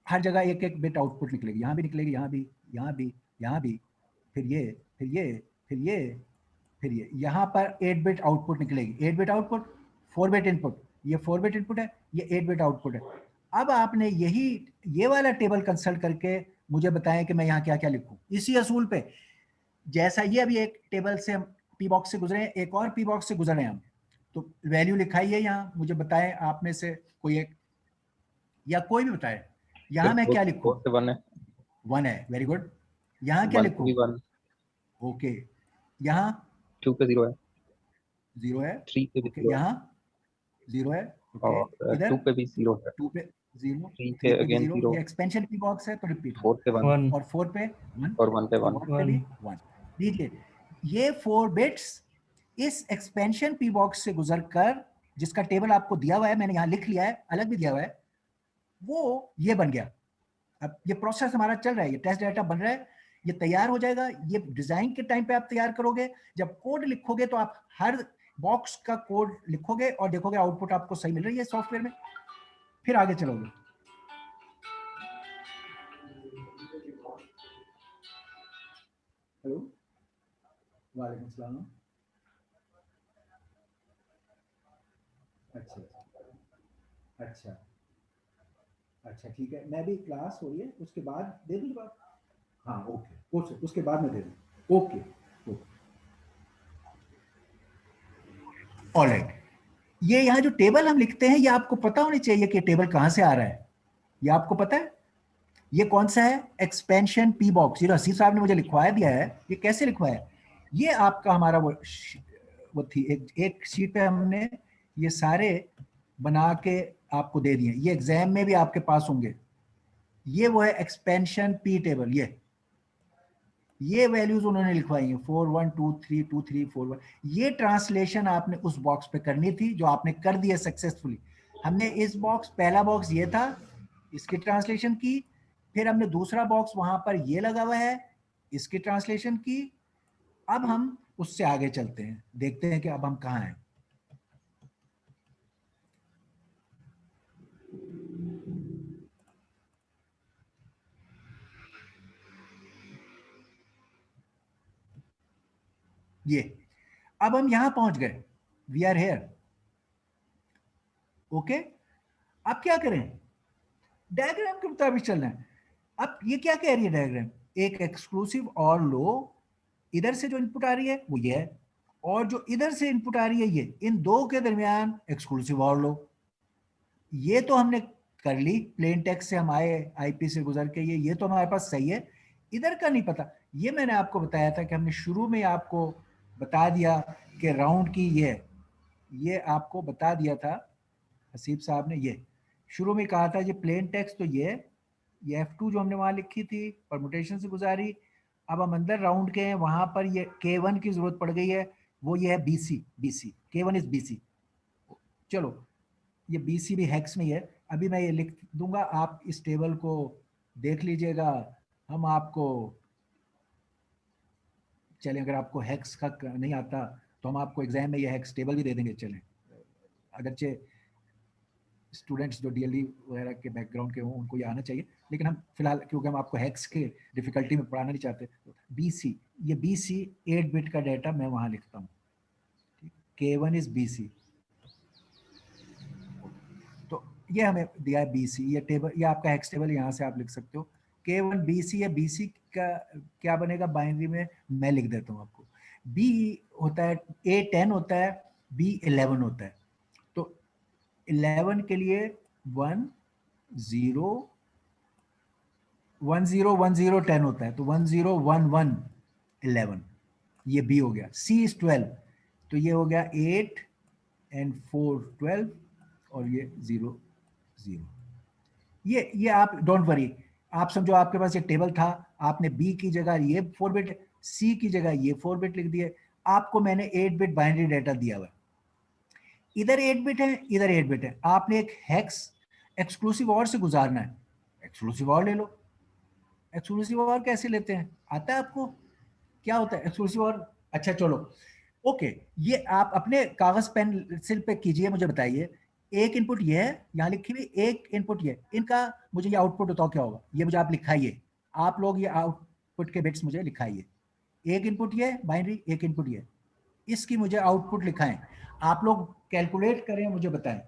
हर जगह एक एक बिट आउटपुट निकलेगी, यहाँ भी निकलेगी, यहाँ भी, यहाँ भी, यहाँ भी, फिर ये, फिर ये, फिर ये, फिर ये, यहाँ पर 8 बिट आउटपुट निकलेगी, 8 बिट आउटपुट, 4 बिट इनपुट, ये 4 बिट इनपुट है, ये 8 बिट आउटपुट है। अब आपने यही ये वाला टेबल कंसल्ट करके मुझे बताएं कि मैं यहाँ क्या क्या लिखूं, इसी असूल पे। जैसा ये अभी एक टेबल से हम पी बॉक्स से गुजरे हैं, एक और पी बॉक्स से गुजरे हैं हम, तो वैल्यू लिखाई है यहाँ, मुझे बताएं आप में से कोई एक, या कोई भी बताए यहाँ मैं क्या लिखूं। 4 से 1 है, 1 है, वेरी गुड। यहाँ क्या 1 लिखूं? भी 1, ओके, यहाँ 2 पे 0 है, 0 है, 3 पे भी ओके, 0 है, यहाँ 0 है, ओके, और इधर 2 पे भी 0 है, 2 पे 0, 3 3 पे पे भी अगेन 0, 0, ये एक्सपेंशन की बॉक्स है तो रिपीट, 4 पे 1 1 और 4 पे 1, और 1 पे 1। 4 पे भी 1। लीजिए ये 4 बिट्स इस एक्सपेंशन पी बॉक्स से गुजरकर, जिसका टेबल आपको दिया हुआ है, मैंने यहाँ लिख लिया है, अलग भी दिया हुआ है, वो ये बन गया। अब ये प्रोसेस हमारा चल रहा है, ये टेस्ट डाटा बन रहा है, ये तैयार हो जाएगा। ये डिजाइन के टाइम पे आप तैयार करोगे, जब कोड लिखोगे तो आप हर बॉक्स का कोड लिखोगे और देखोगे आउटपुट आपको सही मिल रही है सॉफ्टवेयर में, फिर आगे चलोगे। हेलो, वालेकुम सलाम। अच्छा अच्छा अच्छा, ठीक है, मैं भी क्लास हो रही है, उसके बाद दे दूँ जवाब? हाँ ओके, उसके बाद में दे दूँ, ओके ओके, ऑलराइट। ये यहाँ जो टेबल हम लिखते हैं, ये आपको पता होनी चाहिए कि टेबल कहाँ से आ रहा है, ये आपको पता है? ये कौन सा है? एक्सपेंशन पी बॉक्स, ये हसीब साहब ने मुझे लिखवाया दिया है। ये कैसे लिखवाया है? ये आपका हमारा वो थी एक शीट पे हमने ये सारे बना के आपको दे दिए, ये एग्जाम में भी आपके पास होंगे। ये वो है एक्सपेंशन पी टेबल, ये वैल्यूज उन्होंने लिखवाई हैं 4 1 2 3 2 3 4 1। ये ट्रांसलेशन आपने उस बॉक्स पे करनी थी, जो आपने कर दिया सक्सेसफुली। हमने इस बॉक्स, पहला बॉक्स ये था, इसकी ट्रांसलेशन की, फिर हमने दूसरा बॉक्स वहां पर ये लगा हुआ है, इसकी ट्रांसलेशन की। अब हम उससे आगे चलते हैं, देखते हैं कि अब हम कहाँ हैं। ये अब हम यहां पहुंच गए, वी आर हेयर, ओके। अब क्या करें? डायग्राम के मुताबिक चलना है। अब ये क्या कह रही है डायग्राम? एक एक्सक्लूसिव और लो, इधर से जो इनपुट आ रही है वो ये है, और जो इधर से इनपुट आ रही है ये, इन दो के दरमियान एक्सक्लूसिव और लो। ये तो हमने कर ली, प्लेन टेक्स्ट से हम आए, आईपी से गुजर के, ये तो हमारे पास सही है। इधर का नहीं पता। ये मैंने आपको बताया था कि हमने शुरू में आपको बता दिया कि राउंड की ये आपको बता दिया था हसीब साहब ने। ये शुरू में कहा था, ये प्लेन टेक्स्ट तो ये F2 जो हमने वहां लिखी थी, परमुटेशन से गुजारी। अब हम अंदर राउंड के हैं, वहां पर ये K1 की जरूरत पड़ गई है, वो ये है BC, K1 इज BC। चलो, ये BC भी हेक्स में ही है, अभी मैं ये लिख दूंगा, आप इस टेबल को देख लीजिएगा। हम आपको, चलें, अगर आपको हेक्स का नहीं आता तो हम आपको एग्जाम में ये हेक्स टेबल भी दे देंगे। चलें, अगरचे स्टूडेंट्स जो DLE वगैरह के बैकग्राउंड के हों उनको ये आना चाहिए, लेकिन हम फिलहाल, क्योंकि हम आपको हेक्स के डिफिकल्टी में पढ़ाना नहीं चाहते, BC, ये BC 8 बिट का डाटा मैं वहाँ लिखता हूँ, K1 इज BC। तो ये हमें दिया है BC, ये टेबल, ये आपका हेक्स टेबल, यहाँ से आप लिख सकते हो K1 BC या BC का क्या बनेगा बाइनरी में, मैं लिख देता हूँ आपको। B होता है, A 10 होता है, B 11 होता है। तो 11 के लिए 1 0 1 0 1 0 10 होता है, तो 1 0 1 1 11, ये B हो गया। C is 12, तो ये हो गया 8 and 4 12, और ये 0 0। ये आप डोंट वरी, आप समझो आपके पास ये टेबल था, आपने B की जगह ये 4 बिट, C की जगह ये 4 बिट लिख दिए, आपको मैंने 8 बिट बाइनरी डाटा दिया हुआ है। इधर 8 बिट है, इधर 8 बिट है, आपने एक हेक्स एक्सक्लूसिव और से गुजारना है, एक्सक्लूसिव और ले लो। एक्सक्लूसिव और कैसे लेते हैं, आता है आपको? क्या होता है एक्सक्लूसिव और? अच्छा चलो, ओके, ये आप अपने कागज पेन सिल पे कीजिए, मुझे बताइए। एक इनपुट ये है, यहाँ लिखी हुई एक इनपुट ये, इनका मुझे ये आउटपुट बताओ क्या होगा, ये मुझे आप लिखाइए, आप लोग ये आउटपुट के बिट्स मुझे लिखाइए। एक इनपुट ये बाइनरी, एक इनपुट ये, इसकी मुझे आउटपुट लिखाएं। आप लोग कैलकुलेट करें, मुझे बताएं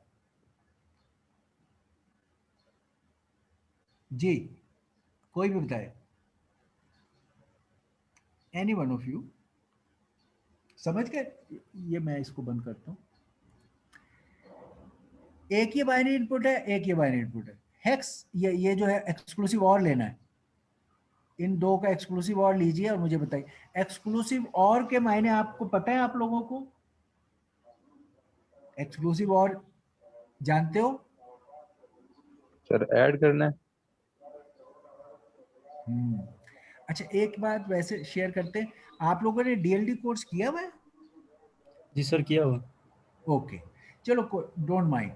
जी, कोई भी बताए, एनी वन ऑफ यू। समझ गए? ये मैं इसको बंद करता हूं। एक ये बाइनरी इनपुट है, एक ये बाइनरी इनपुट है। हेक्स ये जो है एक्सक्लूसिव और लेना है, इन दो का एक्सक्लूसिव और लीजिए और मुझे बताइए एक्सक्लूसिव और के मायने आपको पता है? आप लोगों को एक्सक्लूसिव और जानते हो? सर ऐड करना है। अच्छा, एक बात वैसे शेयर करते हैं, आप लोगों ने डीएलडी कोर्स किया हुआ है? जी सर किया हुआ। ओके, चलो डोंट माइंड।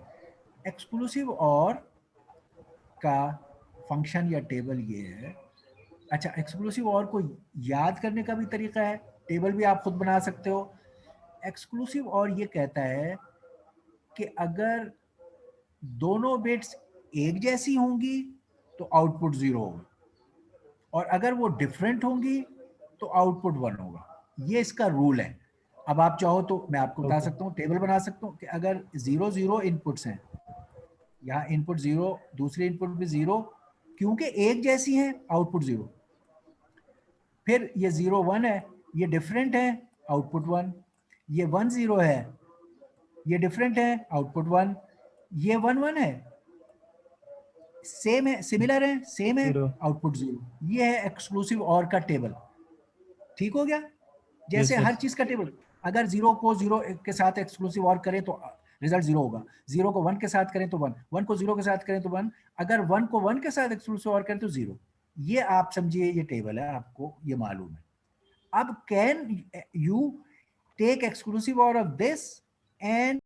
एक्सक्लूसिव और का फंक्शन या टेबल ये है। अच्छा, एक्सक्लूसिव और को याद करने का भी तरीका है, टेबल भी आप खुद बना सकते हो। एक्सक्लूसिव और ये कहता है कि अगर दोनों बिट्स एक जैसी होंगी तो आउटपुट 0 होगा, और अगर वो डिफरेंट होंगी तो आउटपुट 1 होगा। ये इसका रूल है। अब आप चाहो तो मैं आपको बता ओके। सकता हूँ, टेबल बना सकता हूँ कि अगर 0 0 इनपुट्स हैं, यहाँ इनपुट 0, दूसरी इनपुट भी 0, क्योंकि एक जैसी हैं, आउटपुट 0। फिर ये 0 1 है, ये डिफरेंट है, आउटपुट 1। ये 1 0 है, ये डिफरेंट है, आउटपुट 1। ये 1 1 है, सेम है, सिमिलर है, सेम है, 0। आउटपुट 0। ये है एक्सक्लूसिव और का टेबल। ठीक हो गया? जैसे यस हर यस। चीज का टेबल, अगर 0 को 0 के साथ एक्सक्लूसिव और करें तो रिजल्ट 0 होगा, 0 को 1 के साथ करें तो 1, 1 को 0 के साथ करें तो 1, अगर 1 को 1 के साथ एक्सक्लूसिव और करें तो 0। ये आप समझिए, ये टेबल है, आपको ये मालूम है। अब can you take exclusive OR of this and